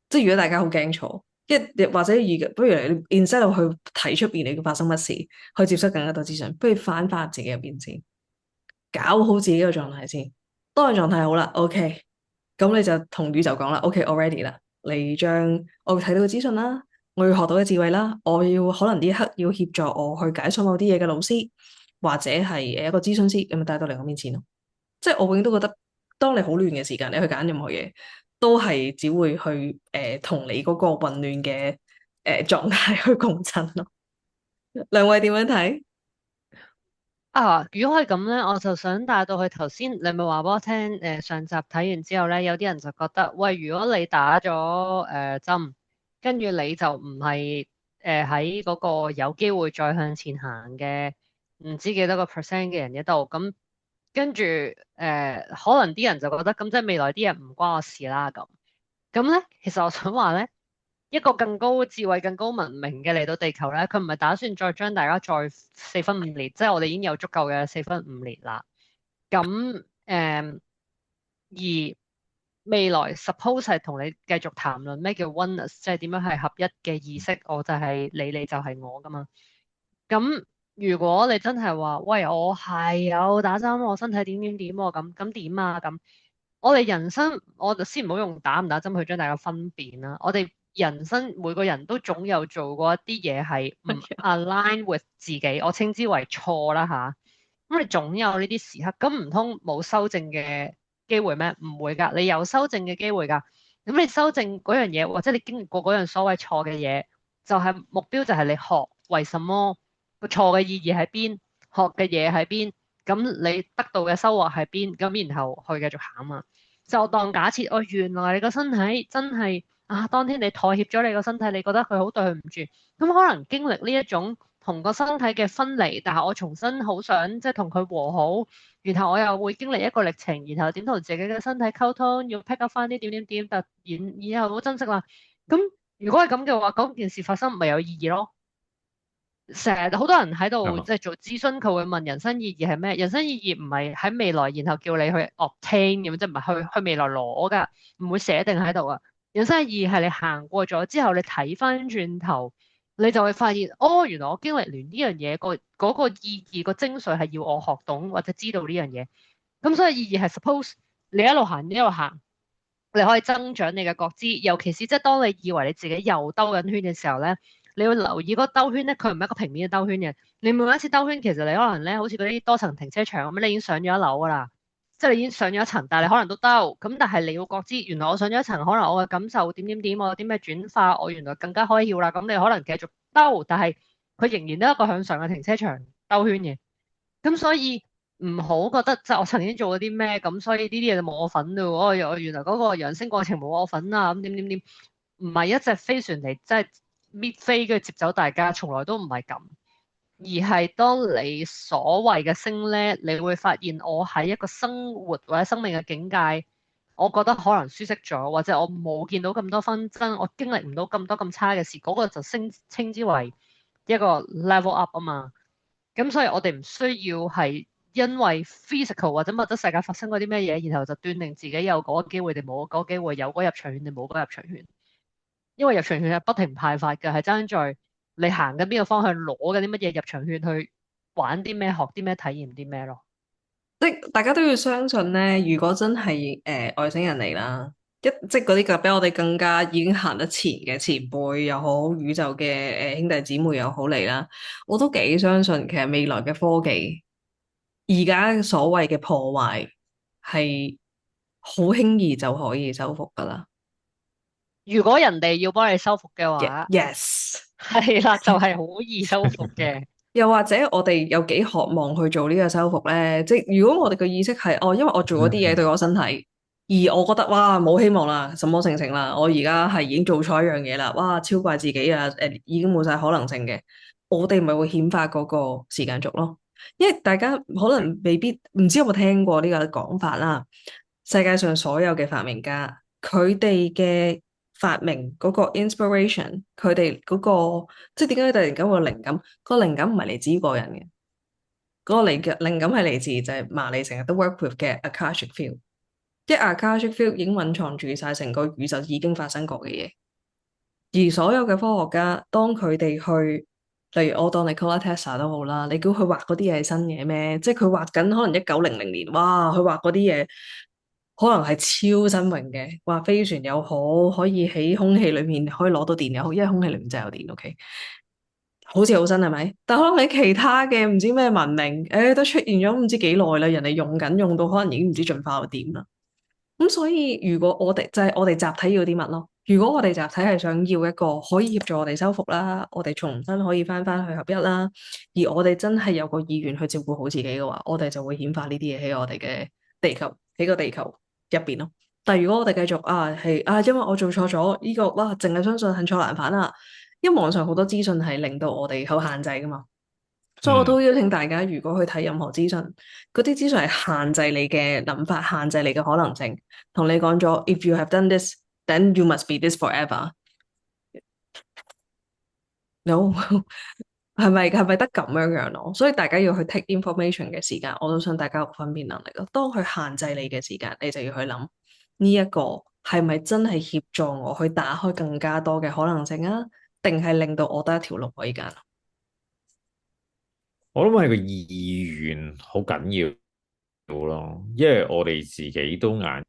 Speaker 2: 即係如果大家好驚錯，或者不如你 instead of 去睇出邊你發生乜事，去接收更加多資訊，不如翻自己入邊先，搞好自己嘅狀態先。當你狀態好啦，OK，咁你就同宇宙講啦，OK，我 ready 啦。你將我會睇到嘅資訊啦，我要學到嘅智慧啦，我要可能呢一刻要協助我去解鎖某啲嘢嘅老師，或者係誒一個諮詢師，咁咪帶到嚟我面前咯。即係我永遠都覺得，當你好亂嘅時間，你去揀任何嘢，都係只會去同你嗰個混亂嘅狀態去共振咯。兩位點樣睇？
Speaker 1: 啊，如果係咁咧，我就想帶到去頭先，你咪話俾我聽，上集睇完之後咧，有啲人就覺得，喂，如果你打咗針，跟住你就唔係喺嗰個有機會再向前行嘅唔知幾多個 percent 嘅人一度，咁跟住可能啲人就覺得，咁即係未來啲人唔關我事啦，咁咧，其實我想話咧。一個更高智慧、更高文明嘅嚟到地球咧，佢唔係打算再將大家再四分五裂，即係我哋已經有足夠嘅四分五裂啦。咁而未來 suppose 係同你繼續談論咩叫 oneness，即係點樣係合一嘅意識，我就係你，你就係我噶嘛。咁如果你真係話，喂，我係有打針，我身體點點點喎，咁點啊？咁我哋人生，我就先唔好用打唔打針去將大家分辨啦。我哋人生每個人都總有做過一啲嘢係唔 align with 自己，我稱之為錯啦吓。咁你總有呢啲時刻，咁唔通冇修正嘅機會咩？唔會㗎，你有修正嘅機會㗎。咁你修正嗰樣嘢，或者你經歷過嗰樣所謂錯嘅嘢，就係目標就係你學為什麼個錯嘅意義喺邊，學嘅嘢喺邊，咁你得到嘅收穫喺邊，咁然後去繼續行嘛。就當假設，哦，原來你個身體真係啊，當天你妥協咗你個身體，你覺得佢好對佢唔住，咁可能經歷呢一種同個身體嘅分離，但係我重新好想即係同佢和好，然後我又會經歷一個歷程，然後點同自己嘅身體溝通，要 pick up 翻啲點點點，但然後好珍惜啦。咁如果係咁嘅話，嗰件事發生咪有意義咯？成日好多人喺度
Speaker 3: 啱啊，
Speaker 1: 即係做諮詢，佢會問人生意義係咩？人生意義唔係喺未來，然後叫你去 obtain 咁，即係唔係去未來攞噶，唔會寫定喺度啊。人生意義係你行過咗之後，你睇翻轉頭，你就會發現，哦，原來我經歷完呢樣嘢，嗰個意義個精髓係要我學懂或者知道呢樣嘢。咁所以意義係 suppose 你一路行一路行，你可以增長你嘅覺知，尤其是即係當你以為你自己又兜緊圈嘅時候咧。你要留意嗰個兜圈咧，佢唔係一個平面嘅兜圈嘅。你每一次兜圈，其實你可能咧，好似嗰啲多層停車場咁，你已經上咗一樓噶啦，即係你已經上咗一層，但係你可能都兜。咁但係你要覺知，原來我上咗一層，可能我嘅感受點點點，我有啲咩轉化，我原來更加開竅啦。咁你可能繼續兜，但係佢仍然都係一個向上嘅停車場兜圈嘅。咁所以唔好覺得即係我曾經做過啲咩，咁所以呢啲嘢就冇我份咯。我原來嗰個揚升過程冇我份啊，咁點點點，唔係一隻飛船嚟，即係搣飛跟住接走大家，從來都唔係咁，而係當你所謂嘅升咧，你會發現我喺一個生活或者生命嘅境界，我覺得可能舒適咗，或者我冇見到咁多紛爭，我經歷唔到咁多咁差嘅事，嗰個就稱之為一個 level up 啊嘛。咁所以我哋唔需要係因為 physical 或者物質世界發生過啲咩嘢，然後就斷定自己有嗰個機會定冇嗰個機會，有嗰個入場券定冇嗰個入場券。因為入場券係不停派發嘅，係爭在你行緊邊個方向，攞緊啲乜嘢入場券去玩啲咩，學啲咩，體驗啲咩咯。
Speaker 2: 即係大家都要相信咧，如果真係外星人嚟啦，即係嗰啲比我哋更加已經行得前嘅前輩又好，宇宙嘅兄弟姊妹又好嚟啦，我都幾相信其實未來嘅科技，而家所謂嘅破壞係好輕易就可以修復噶啦。
Speaker 1: 如果人哋要幫你修復嘅話，Yes，係啦，就係好易修復嘅。
Speaker 2: 又或者我哋有幾渴望去做呢個修復咧？即係如果我哋嘅意識係哦，因為我做嗰啲嘢對我身體，而我覺得哇冇希望啦，什麼成成啦，我而家係已經做錯一樣嘢啦，哇超怪自己啊，已經冇晒可能性嘅，我哋咪會顯化嗰個時間軸咯。因為大家可能未必唔知有冇聽過呢個講法啦。世界上所有嘅發明家，佢哋嘅發明嗰個 inspiration，佢哋嗰個即係點解突然間會有靈感？個靈感唔係嚟自個人嘅，嗰個靈感係嚟自就係麻利成日都 work with 嘅 Akashic Field。即係 Akashic Field 已經蘊藏住晒成個宇宙已經發生過嘅嘢，而所有嘅科學家當佢哋去，例如我當你 Nikola Tesla 都好啦，你估佢畫嗰啲嘢係新嘢咩？即係佢畫緊可能1900年，哇！佢畫嗰啲嘢。可能係超新穎嘅，話飛船又好，可以喺空氣裏面可以攞到電又好，因為空氣裏面真係有電，OK，好似好新係咪？但可能喺其他嘅唔知咩文明，都出現咗唔知幾耐啦，人哋用緊，用到可能已經唔知進化到點啦。咁所以如果我哋就係我哋集體要啲乜咯？如果我哋集體係想要一個可以協助我哋修復啦，我哋重新可以翻去合一啦，而我哋真係有個意願去照顧好自己嘅話，我哋就會顯化呢啲嘢喺我哋嘅地球，喺個地球入邊咯。但係如果我哋繼續因為我做錯咗呢個，哇，淨係相信恨錯難返啦。因為網上好多資訊係令到我哋好限制噶嘛，所以我都邀請大家，如果去睇任何資訊，嗰啲資訊係限制你嘅諗法，限制你嘅可能性，同你講咗，if you have done this, then you must be this forever。No，係咪得咁樣樣咯？所以大家要去 take information 嘅時間，我都想大家有分辨能力咯。當佢限制你嘅時間，你就要去諗呢一個係咪真係協助我去打開更加多嘅可能性啊？定係令到我得一條路可以揀？
Speaker 3: 我諗係個意願好緊要咯，因為我哋自己都眼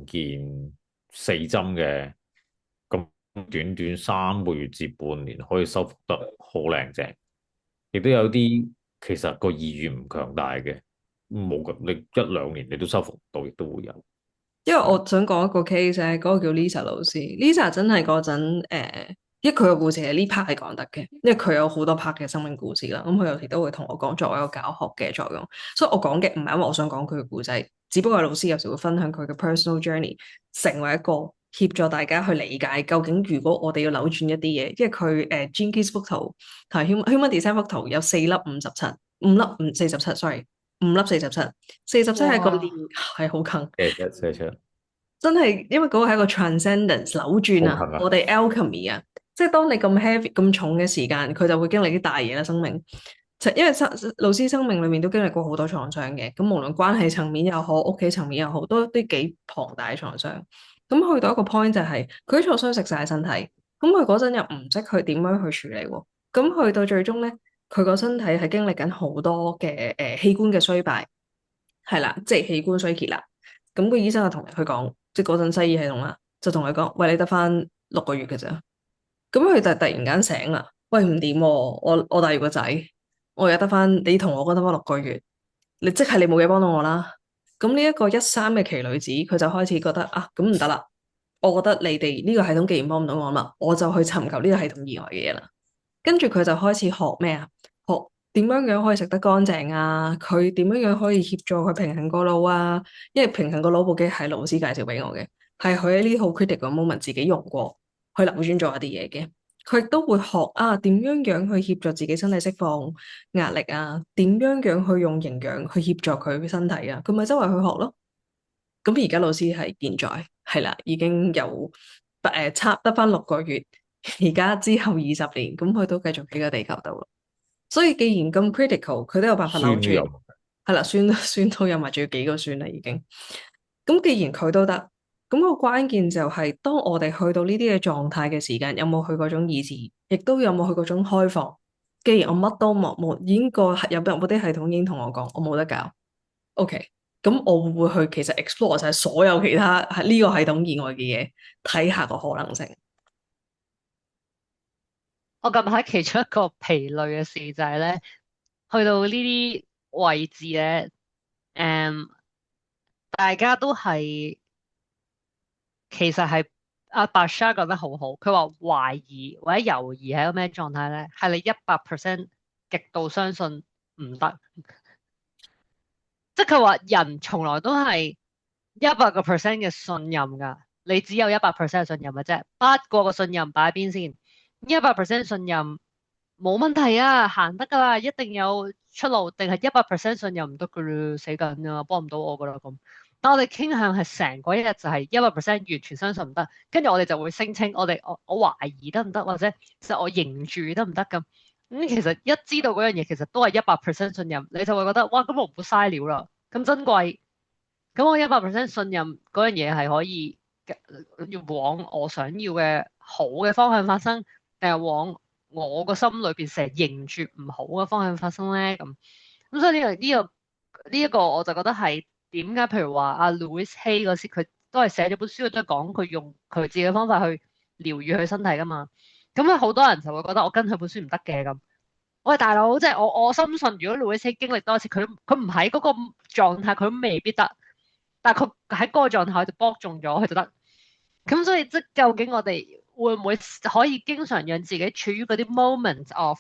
Speaker 3: 見4針嘅咁短短3個月至半年可以修復得好靚正，亦都有啲其實個意願唔強大嘅，冇咁你1-2年你都修復唔到，亦都會有。
Speaker 2: 因為我想講一個 case 咧，嗰個叫 Lisa 老師，Lisa 真係嗰陣因為佢嘅故事係呢 part 係講得嘅，因為佢有好多 part 嘅生命故事啦。咁佢有時都會同我講作為一個教學嘅作用，所以我講嘅唔係因為我想講佢嘅故仔，只不過係老師有時會分享佢嘅 personal journey，成為一個協助大家去理解究竟如果我哋要扭轉一啲嘢，因為佢Gene Keys 幅圖同 Human Design 幅圖有4粒57，五粒47，sorry， 5粒47，47係個年係好近。
Speaker 3: 寫出
Speaker 2: 真係，因為嗰個係一個 transcendence 扭轉啊，我哋 alchemy 啊，即係當你咁 heavy 咁重嘅時間，佢就會經歷啲大嘢啦。生命，因為老師生命裏面都經歷過好多創傷嘅，咁無論關係層面又好，屋企層面又好，都幾龐大嘅創傷。咁去到一個 point 就係佢啲創傷食晒身體，咁佢嗰陣又唔識佢點樣去處理喎。咁去到最終咧，佢個身體係經歷緊好多嘅器官嘅衰敗，係啦，即係器官衰竭啦。咁個醫生就同佢講，即係嗰陣西醫系統啦，就同佢講，喂，你得翻6個月嘅咋。咁佢就突然間醒啦，喂，唔掂喎，我大住個仔，我而家得翻，你同我覺得翻6個月，你即係你冇嘢幫到我啦。咁呢一個13嘅奇女子，佢就開始覺得啊，咁唔得啦，我覺得你哋呢個系統既然幫唔到我嘛，我就去尋求呢個系統以外嘅嘢啦。跟住佢就開始學咩啊？學點樣可以食得乾淨啊？佢點樣可以協助佢平衡個腦啊？因為平衡個腦部機係老師介紹俾我嘅，係佢喺呢套 critical moment 自己用過，去扭轉咗一啲嘢嘅。佢亦都會學點樣去協助自己身體釋放壓力啊？點樣去用營養去協助佢身體啊？佢咪周圍去學咯。咁而家老師係健在，係啦，已經有差得翻6個月。而家之後20年，咁佢都繼續喺個地球度咯。所以既然咁 critical，佢都有辦法扭轉。係啦，酸都有埋，仲要幾個酸啦已經。咁既然佢都得，咁個關鍵就係，當我哋去到呢啲嘅狀態嘅時間，有冇去嗰種意志，亦都有冇去嗰種開放。既然我乜都冇，已經有啲系統已經同我講，我冇得搞。OK，咁我會唔會去其實 explore 晒所有其他喺呢個系統以外嘅嘢，睇下個可能性。
Speaker 1: 我近排其中一個疲累嘅事就係咧，去到呢啲位置咧，大家都係其實係阿白 Sha 講得好好，佢話懷疑或者猶豫係一個咩狀態咧？係你100%極度相信唔得，即係佢話人從來都係100%嘅信任㗎，你只有100%嘅信任嘅啫。不過個信任擺喺邊先？100% 信任冇問題啊，行得㗎啦，一定有出路。定係100% 信任唔得㗎啦，死緊啊，幫唔到我㗎啦咁。但我哋傾向係成個一日就係100%完全相信唔得，跟住我哋就會聲稱我懷疑得唔得，或者其實我認住得唔得咁。其實一知道嗰樣嘢其實都係100% 信任，你就會覺得哇，咁我唔好嘥料啦，咁珍貴，咁我100% 信任嗰樣嘢係可以要往我想要嘅好嘅方向發生，定係往我個心裏邊成日認住唔好嘅方向發生咧？咁所以呢一個我就覺得係點解？譬如話阿 Louise Hay 嗰時，佢都係寫咗本書，都係講佢用佢自己嘅方法去療癒佢身體噶嘛。咁咧好多人就會覺得我跟佢本書唔得嘅咁。喂，大佬，即係我深信，如果 Louise Hay 經歷多一次，佢唔喺嗰個狀態，佢都未必得。但係佢喺嗰個狀態，佢就搏中咗，佢就得。咁所以即係究竟我哋會唔會可以經常讓自己處於嗰啲 moment of，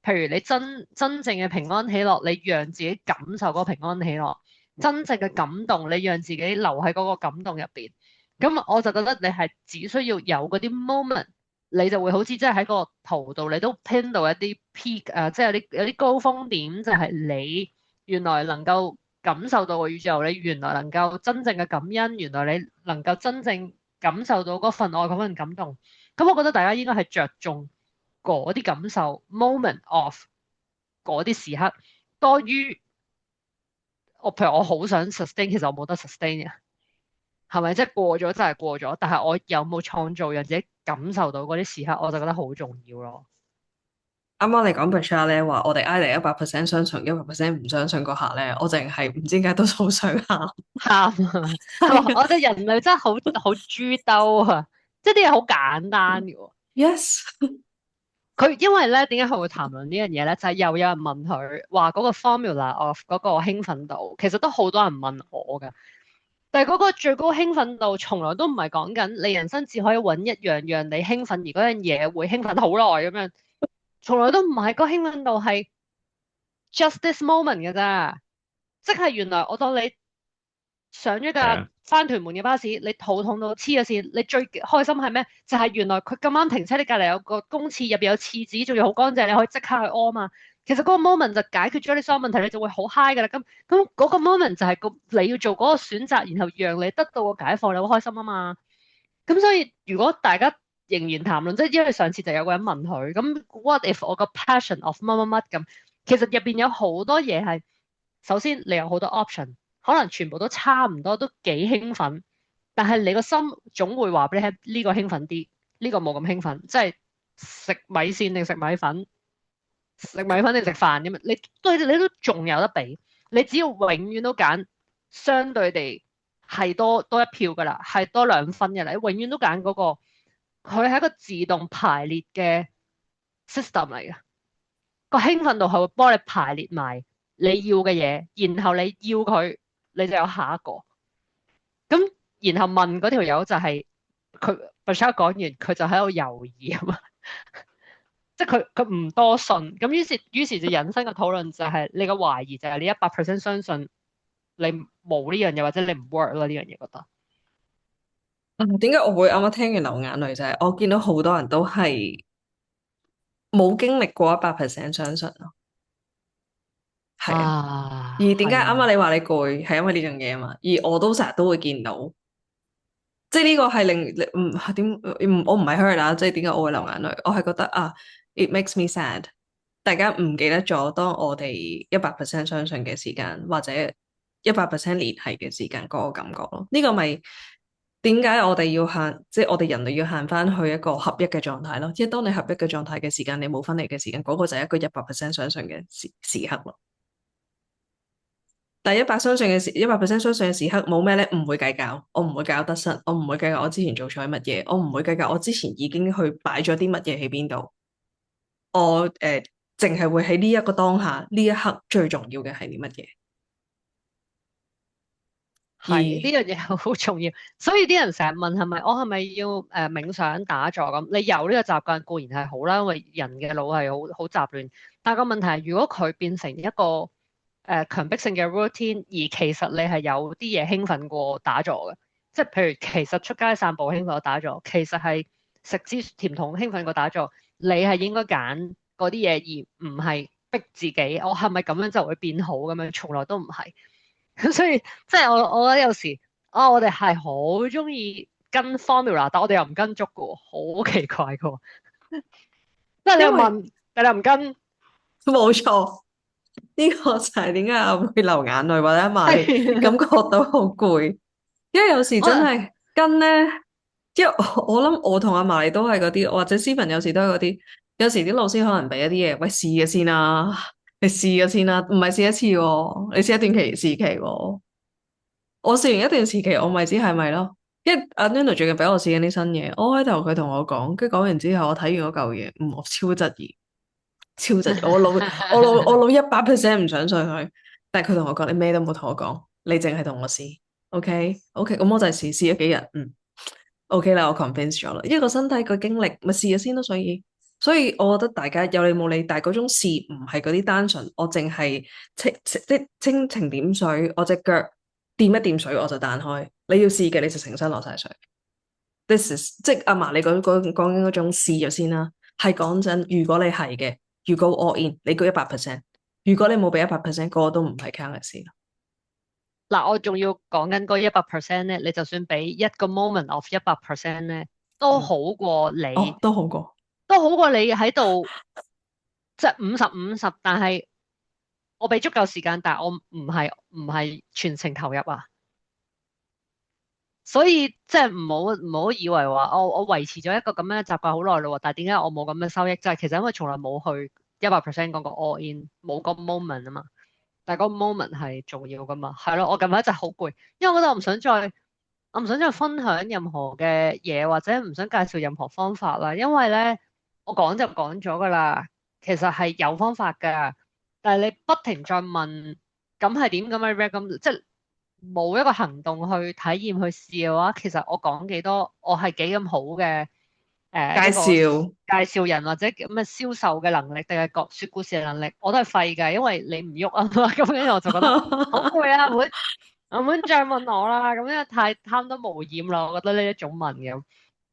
Speaker 1: 譬如你真正嘅平安喜樂，你讓自己感受嗰個平安喜樂，真正嘅感動，你讓自己留喺嗰個感動入邊。咁我就覺得你係只需要有嗰啲 moment，你就會好似即係喺個圖度，你都 pin 到一啲 peak 啊，即係有啲高峰點，就係你原來能夠感受到個宇宙，你原來能夠真正嘅感恩，原來你能夠真正感受到嗰份愛、嗰份感動。咁我覺得大家應該係着重嗰啲感受 moment of 嗰啲時刻，多於譬如我好想 sustain，其實我冇得 sustain 嘅，係咪？即係過咗就係過咗，但係我有冇創造讓自己感受到嗰啲時刻，我就覺得好重要咯。
Speaker 2: 啱啱你講 Bashar 咧，話我哋 either 100% 相信100%唔相信嗰刻咧，我淨係唔知點解都好想喊。
Speaker 1: 喊啊！我哋人類真係好豬兜啊！即係啲嘢好簡單嘅喎。
Speaker 2: Yes，
Speaker 1: 佢因為咧，點解佢會談論呢樣嘢咧？就係又有人問佢話嗰個 formula of 嗰個興奮度，其實都好多人問我㗎。但係嗰個最高興奮度，從來都唔係講緊你人生只可以揾一樣讓你興奮，而嗰樣嘢會興奮好耐咁樣。從來都唔係，個興奮度係 just this moment 嘅啫。即係原來我當你上咗架
Speaker 3: 係啊，
Speaker 1: 返屯門嘅巴士，你肚痛到黐咗線，你最開心係咩？就係原來佢咁啱停車，你隔離有個公廁，入邊有廁紙，仲要好乾淨，你可以即刻去屙嘛。其實嗰個 moment 就解決咗你所有問題，你就會好 high 噶啦。咁嗰個 moment 就係你要做嗰個選擇，然後讓你得到個解放，你好開心啊嘛。咁所以如果大家仍然談論，即係因為上次就有個人問佢，咁 what if 我個 passion of 乜乜乜咁，其實入邊有好多嘢係，首先你有好多 option，可能全部都差唔多，都幾興奮，但係你個心總會話俾你聽，呢個興奮啲，呢個冇咁興奮，即係食米線定食米粉，食米粉定食飯咁啊，你都仲有得比，你只要永遠都揀相對地係多一票噶啦，係多2分嘅啦，你永遠都揀嗰個，佢係一個自動排列嘅 system 嚟嘅，個興奮度係會幫你排列埋你要嘅嘢，然後你要佢，你就有下一個。咁然後問嗰條友就係佢 Bashar 講完，佢就喺度猶豫啊嘛，即係佢唔多信。咁於是就引申嘅討論就係你嘅懷疑就係你100% 相信你冇呢樣嘢，或者你唔 work 咯呢樣嘢，覺得。
Speaker 2: 點解我會啱啱聽完流眼淚就係我見到好多人都係冇經歷過100% 相信咯，係啊。而點解啱啱
Speaker 1: 係啊，
Speaker 2: 你話你攰係因為呢樣嘢啊嘛？而我都成日都會見到，即係呢個係令你我唔係 hurt 啦，即係點解我會流眼淚？我係覺得啊，it makes me sad。大家唔記得咗，當我哋100% 相信嘅時間，或者100% 聯繫嘅時間嗰個感覺咯。呢個咪點解我哋要限，即係我哋人類要限翻去一個合一嘅狀態咯？即係當你合一嘅狀態嘅時間，你冇分離嘅時間，嗰個就係一個100%相信嘅時刻咯。但係100%相信嘅時刻冇咩咧？唔會計較，我唔會計較得失，我唔會計較我之前做錯乜嘢，我唔會計較我之前已經去擺咗啲乜嘢喺邊度。我淨係會喺呢一個當下呢一刻最重要嘅係啲乜嘢？
Speaker 1: 係呢樣嘢好重要，所以啲人成日問係咪要冥想打坐咁？你有呢個習慣固然係好啦，因為人嘅腦係好雜亂。但係個問題係，如果佢變成一個強迫性嘅 routine，而其實你係有啲嘢興奮過打坐嘅，即係譬如其實出街散步興奮過打坐，其實係食支甜筒興奮過打坐，你係應該揀嗰啲嘢，而唔係逼自己，我係咪咁樣就會變好咁樣？從來都唔係。咁所以即係我覺得有時我哋係好中意跟 formula，但我哋又唔跟足嘅喎，好奇怪嘅喎。即係你又
Speaker 2: 因為
Speaker 1: 問，但你又唔跟。
Speaker 2: 冇錯，呢個就係點解我會流眼淚或者阿嫲你感覺到好攰，因為有時真
Speaker 1: 我
Speaker 2: 係跟咧，因為我諗我同阿嫲你都係嗰啲，或者 Stephen 有時都係嗰啲，有時啲老師可能俾一啲嘢，喂試咗先啦，你試咗先啦，唔係試一次喎，你試一段時期喎。我試完一段時期，我咪知係咪咯。因為阿 Nino 最近俾我試緊啲新嘢，我開頭佢同我講，跟住講完之後，我睇完嗰嚿嘢，我超質疑，超質疑。我腦100%唔想信佢，但係佢同我講，你咩都冇同我講，你淨係同我試，OK，咁我就係試咗幾日，OK 啦，我 convince 咗啦。因為個身體個經歷咪試咗先咯，所以我覺得大家有理冇理，但係嗰種試唔係嗰啲單純，我淨係蜻蜓點水，我隻腳掂一掂水我就彈開。你要試嘅你就成身落晒水。This is 即係阿嫲你講緊嗰種試咗先啦，係講真，如果你係嘅，如果 all in，你估100%，如果你冇俾100%，個個都唔係 count 嘅事。
Speaker 1: 嗱，我仲要講緊嗰100%咧，你就算俾一個 moment of 100%咧，都好過你，
Speaker 2: 哦，都好過。
Speaker 1: 都好過你喺度即係50-50，但係我俾足夠時間，但係我唔係全程投入啊。所以即係唔好以為話我維持咗一個咁樣嘅習慣好耐咯喎，但係點解我冇咁嘅收益？就係其實因為從來冇去100% 嗰個 all in，冇個 moment 啊嘛。但係嗰個 moment 係重要噶嘛，係咯。我近排就好攰，因為我覺得我唔想再分享任何嘅嘢，或者唔想介紹任何方法啦。因為咧，我講就講咗噶啦，其實係有方法噶，但係你不停再問，咁係點咁嘅 r 咁，即係冇一個行動去體驗去試嘅話，其實我講幾多，我係幾咁好嘅
Speaker 2: 介
Speaker 1: 一個
Speaker 2: 紹
Speaker 1: 介紹人或者咁嘅銷售嘅能力，定係講說故事嘅能力，我都係廢㗎，因為你唔喐啊嘛。咁跟住我就覺得好攰啊，唔好再問我啦，咁樣太貪得無厭啦。我覺得呢一種問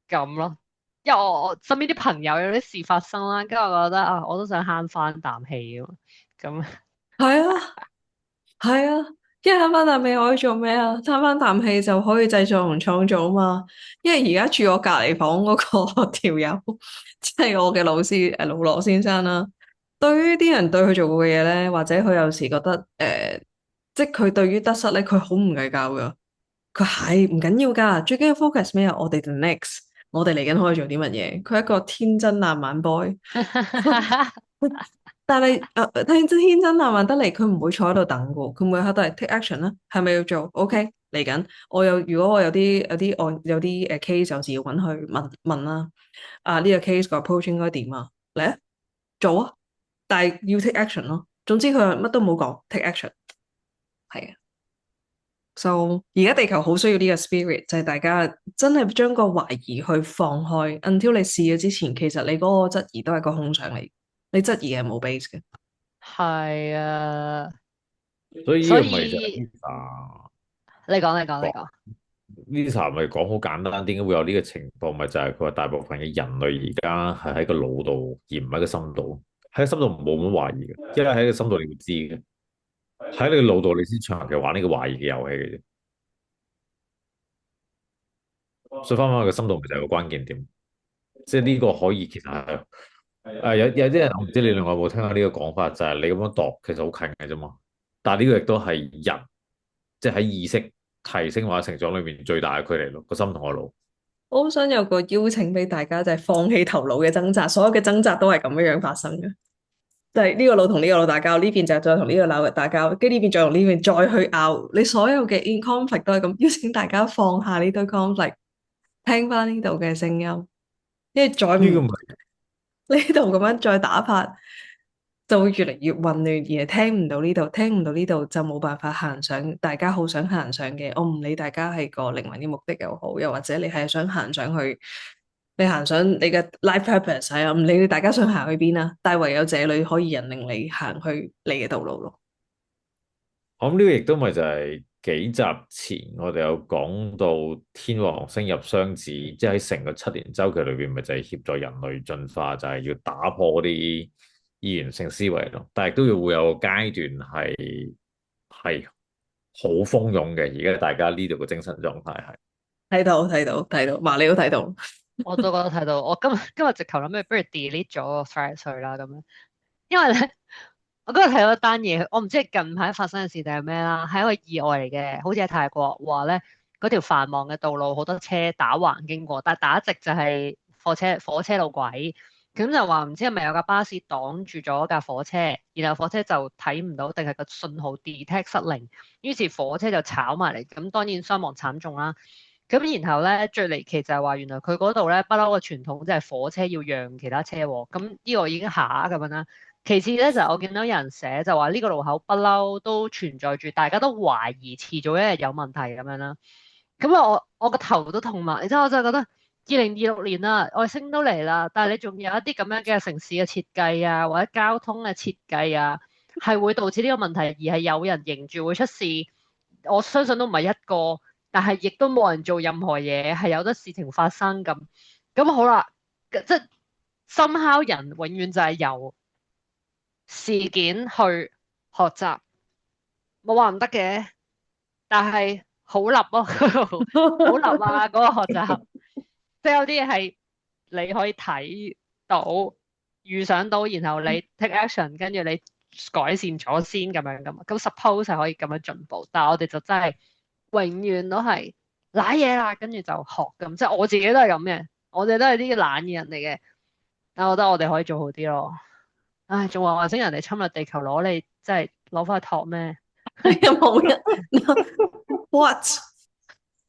Speaker 1: 咁咯，因為我身邊啲朋友有啲事發生啦，跟住我覺得啊，我都想慳翻啖氣咁。
Speaker 2: 係啊，係啊，一慳翻啖氣可以做咩啊？慳翻啖氣就可以製造同創造啊嘛。因為而家住我隔籬房嗰個條友，即係我嘅老師盧羅先生啦。對於啲人對佢做過嘅嘢咧，或者佢有時覺得即係佢對於得失咧，佢好唔計較噶。佢係唔緊要噶，最緊要 focus 咩啊？我哋 the next，我哋嚟緊可以做啲乜嘢？佢係一個天真爛漫 boy。但係天真爛漫得嚟，佢唔會坐喺度等嘅，佢每刻都係 take action 啦。係咪要做？OK，嚟緊。如果我有啲case，有時要揾佢問啦。啊呢個 case 個 approach 應該點啊？嚟啊，做啊！但係要 take action 咯。總之佢乜都冇講，take action 係啊。So 而家地球好需要呢個 spirit，就係大家真係將個懷疑去放開。Until 你試咗之前，其實你嗰個質疑都係個空想嚟，你質疑係冇 base 嘅。
Speaker 1: 係啊，
Speaker 3: 所以呢
Speaker 1: 所
Speaker 3: 個咪就係
Speaker 1: 以
Speaker 3: Lisa
Speaker 1: 你講。
Speaker 3: Lisa 咪講好簡單，點解會有呢個情況？咪就係佢話大部分嘅人類而家係喺個腦度，而唔喺個心度。喺個心度冇乜懷疑嘅，因為喺個心度你會知嘅，喺你個腦度你先長期玩呢個懷疑嘅遊戲嘅啫。所以翻返去個心度咪就係個關鍵點，即係呢個可以其實係有啲人我唔知你另外有冇聽過呢個講法，就係你咁樣度其實好近嘅啫嘛。但係呢個亦都係人即係喺意識提升或者成長裏面最大嘅距離咯，個心同個腦。
Speaker 2: 我好想有個邀請俾大家，就係放棄頭腦嘅掙扎，所有嘅掙扎都係咁樣樣發生嘅。就係呢個腦同呢個腦打交，呢邊就再同呢個腦打交，跟住呢邊再同呢邊再去拗，你所有嘅 in conflict 都係咁，邀請大家放下呢堆 conflict，聽翻呢度嘅聲音，因為再唔
Speaker 3: 呢個咪
Speaker 2: 呢度咁樣再打法，就會越嚟越混亂，而係聽唔到呢度，聽唔到呢度就冇辦法行上大家好想行上嘅。我唔理大家係個靈魂嘅目的又好，又或者你係想行上去，你行上你嘅 life purpose 係啊，唔理大家想行去邊啊，但係唯有這裏可以引領你行去你嘅道路咯。
Speaker 3: 我諗呢個亦都咪就係幾集前我哋有講到天王星入雙子，即係喺成個7年週期裏邊，咪就係協助人類進化，就係要打破嗰啲二元性思維咯。但係都要會有個階段係好蜂擁嘅。而家大家呢度嘅精神狀態係
Speaker 2: 睇到，麻你都睇到。
Speaker 1: 我都覺得睇到。我今日直頭諗住不如 delete 咗個 thread 去啦咁樣，因為咧我今日睇到一單嘢，我唔知係近排發生嘅事定係咩啦，係一個意外嚟嘅，好似喺泰國話咧嗰條繁忙嘅道路好多車打橫經過，但係打直就係火車路軌，咁就話唔知係咪有架巴士擋住咗架火車，然後火車就睇唔到，定係個信號 detect 失靈，於是火車就炒埋嚟，咁當然傷亡慘重啦。咁然後咧最離奇就係話，原來佢嗰度咧不嬲個傳統，即係火車要讓其他車喎。咁呢個已經下咁樣啦。其次咧就係我見到有人寫就話呢個路口不嬲都存在住，大家都懷疑遲早一日有問題咁樣啦。咁我個頭都痛埋，然之後我就覺得2026年啦，外星都嚟啦，但係你仲有一啲咁樣嘅城市嘅設計啊，或者交通嘅設計啊，係會導致呢個問題，而係有人迎住會出事。我相信都唔係一個。但係亦都冇人做任何嘢，係有得事情發生咁。咁好啦，即係深烤人永遠就係由事件去學習，冇話唔得嘅。但係好立咯，好立啊！嗰個學習，即係有啲嘢係你可以睇到、預想到，然後你 take action，跟住你改善咗先咁樣噶嘛。咁 suppose 係可以咁樣進步，但係我哋就真係。永遠都係瀨嘢啦，跟住就學咁，即係我自己都係咁嘅，我哋都係啲懶嘅人嚟嘅，但我覺得我哋可以做好啲咯。唉，仲話外星人嚟侵略地球攞你，即係攞翻去托咩？
Speaker 2: 有冇人？What？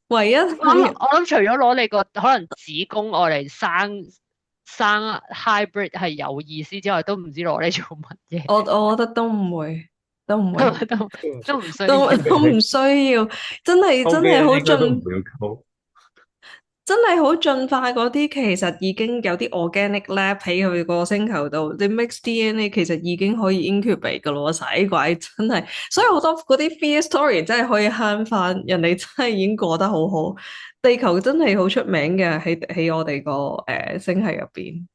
Speaker 2: 唯一
Speaker 1: 我諗除咗攞你個可能子宮愛嚟生 hybrid 係有意思之外，都唔知攞你做乜嘢。
Speaker 2: 我覺得都唔會。都唔會，
Speaker 1: 都唔需要，
Speaker 2: 都唔需要，真係好進，真係好進化嗰啲，其實已經有啲 organic lab 喺佢個星球度，你 mix DNA 其實已經可以 incubate 噶咯，使鬼真係，所以好多嗰啲 fear story 真係可以慳翻，人哋真係已經過得好好，地球真係好出名嘅喺我哋個星系入邊，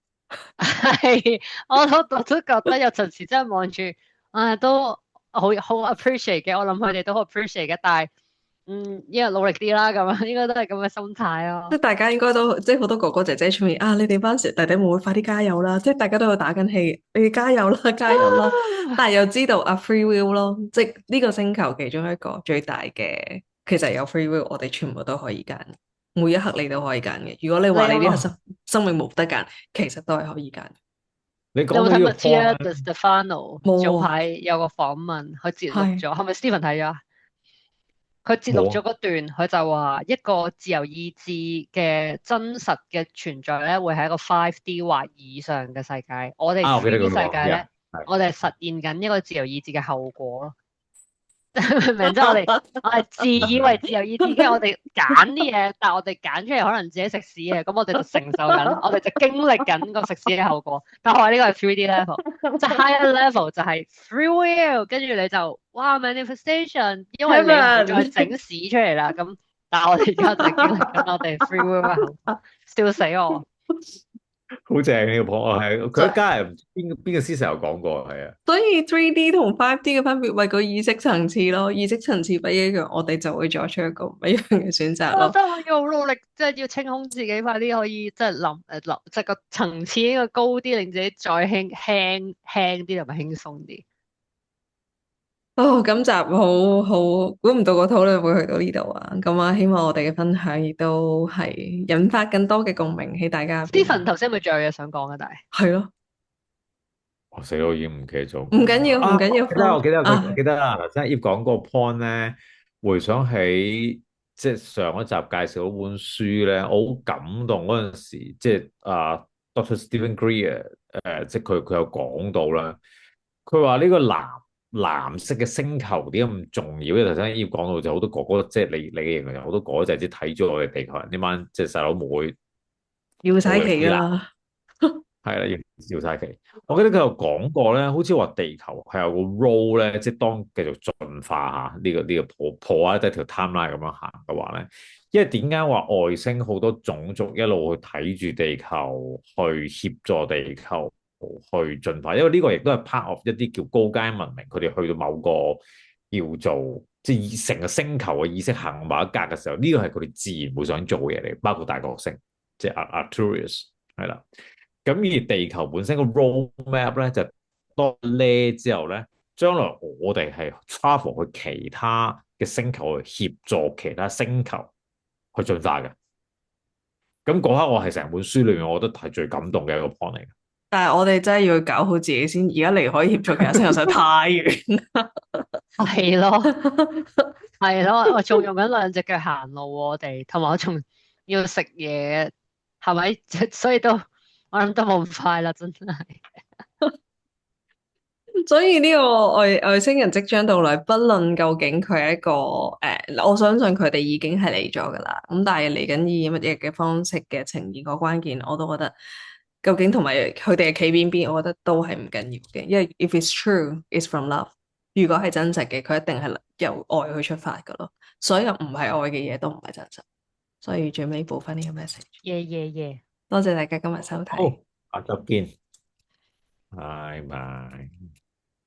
Speaker 1: 係，我都覺得有陣時真係望住，都。好 appreciate 嘅，我諗佢哋都好 appreciate 嘅，但係一日努力啲啦，咁樣應該都係咁嘅心態咯。
Speaker 2: 即係大家應該都即係好多哥哥姐姐出面啊，你哋班弟弟妹妹快啲加油啦！即係大家都有打緊氣，你哋加油啦，加油啦！但係又知道啊 free will 咯，即係呢個星球其中一個最大嘅，其實有 free will，我哋全部都可以揀，每一刻你都可以揀嘅。如果你話你呢個生命冇得揀，其實都係可以揀。
Speaker 3: 你
Speaker 1: 有冇睇
Speaker 3: 過
Speaker 1: Mattia De Stefano 早
Speaker 2: 啊
Speaker 1: 排有個訪問，佢節錄咗，係咪 Stephen 睇咗？佢節錄咗嗰段，佢就話一個自由意志嘅真實嘅存在咧，會係一個 5D 或以上嘅世界。我哋 3D 世界咧，我哋係實現緊一個自由意志嘅後果咯。明唔明？即係我哋自以為自由意志，跟住我哋揀啲嘢，但係我哋揀出嚟可能自己食屎嘅，咁我哋就承受緊，我哋就經歷緊個食屎嘅後果。但係我呢個係 3D level，即係 higher level 就係 free will，跟住你就哇 manifestation，因為你唔會再整屎出嚟啦。咁但係我哋而家就經歷緊我哋 free will 嘅後果，笑死我！
Speaker 3: 好正呢個 point，係佢一家人邊個師承有講過，係啊。
Speaker 2: 所以 3D 同 5D 嘅分別為個意識層次咯，意識層次不一樣，我哋就會作出一個唔一樣嘅選擇咯。
Speaker 1: 我覺得我要好努力，即係要清空自己，快啲可以即係諗即係個層次應該高啲，令自己再輕啲同埋輕鬆啲。
Speaker 2: 哦，今集好估唔到個討論會去到呢度啊！咁啊，希望我哋嘅分享亦都係引發更多嘅共鳴喺大家入邊。
Speaker 1: Stephen 頭先係咪仲有嘢想講啊？但係
Speaker 2: 係咯，
Speaker 3: 我死咯，我已經唔記得咗
Speaker 2: 唔緊要，唔
Speaker 3: 啊！
Speaker 2: 緊要，
Speaker 3: 我記得啦。頭先葉講嗰個 point 咧，回想起即係上一集介紹嗰本書咧，我好感動嗰陣時，即係Dr. Stephen Greer 即係佢有講到啦。佢話呢個藍色嘅星球點解咁重要？因為頭先葉講到就好多哥哥，即係你嘅形容有好多哥哥仔即係睇住我哋地球人呢班即係細佬妹
Speaker 2: 要晒期㗎
Speaker 3: 冇啦。
Speaker 2: 啦。
Speaker 3: 係啦，要晒期。我記得佢有講過咧，好似話地球係有個 role 咧，即係當繼續進化下呢個破啊，即係條 timeline 咁樣行嘅話咧，因為點解話外星好多種族一路去睇住地球，去協助地球去進化？因為呢個亦都係 part of 一啲叫高階文明，佢哋去到某個叫做即係成個星球嘅意識行某一格嘅時候，呢個係佢哋自然會想做嘅嘢嚟，包括大角星，即係 Arcturus 係啦。咁而地球本身個 roadmap 咧，就多咧之後咧，將來我哋係 travel 去其他嘅星球去協助其他星球去進化嘅。咁嗰刻我係成本書裏面，我覺得係最感動嘅一個 point 嚟嘅。
Speaker 2: 但係我哋真係要搞好自己先，而家離開協助其他星球實在太遠。
Speaker 1: 係咯，係咯，我仲用緊兩隻腳行路喎，我哋同埋我仲要食嘢，係咪？所以都我諗都冇咁快啦，真係。
Speaker 2: 所以呢個外星人即將到來，不論究竟佢係一個我相信佢哋已經係嚟咗噶啦。咁但係嚟緊以乜嘢嘅方式嘅呈現個關鍵，我都覺得究竟同埋佢哋係企邊邊，我覺得都係唔緊要嘅。因為 if it's true, it's from love。如果係真實嘅，佢一定係由愛去出發噶咯。所有唔係愛嘅嘢都唔係真實。所以最尾補翻呢個 message。
Speaker 1: 耶耶耶！
Speaker 2: 多謝大家今日收睇。
Speaker 3: 好，下集見，拜拜。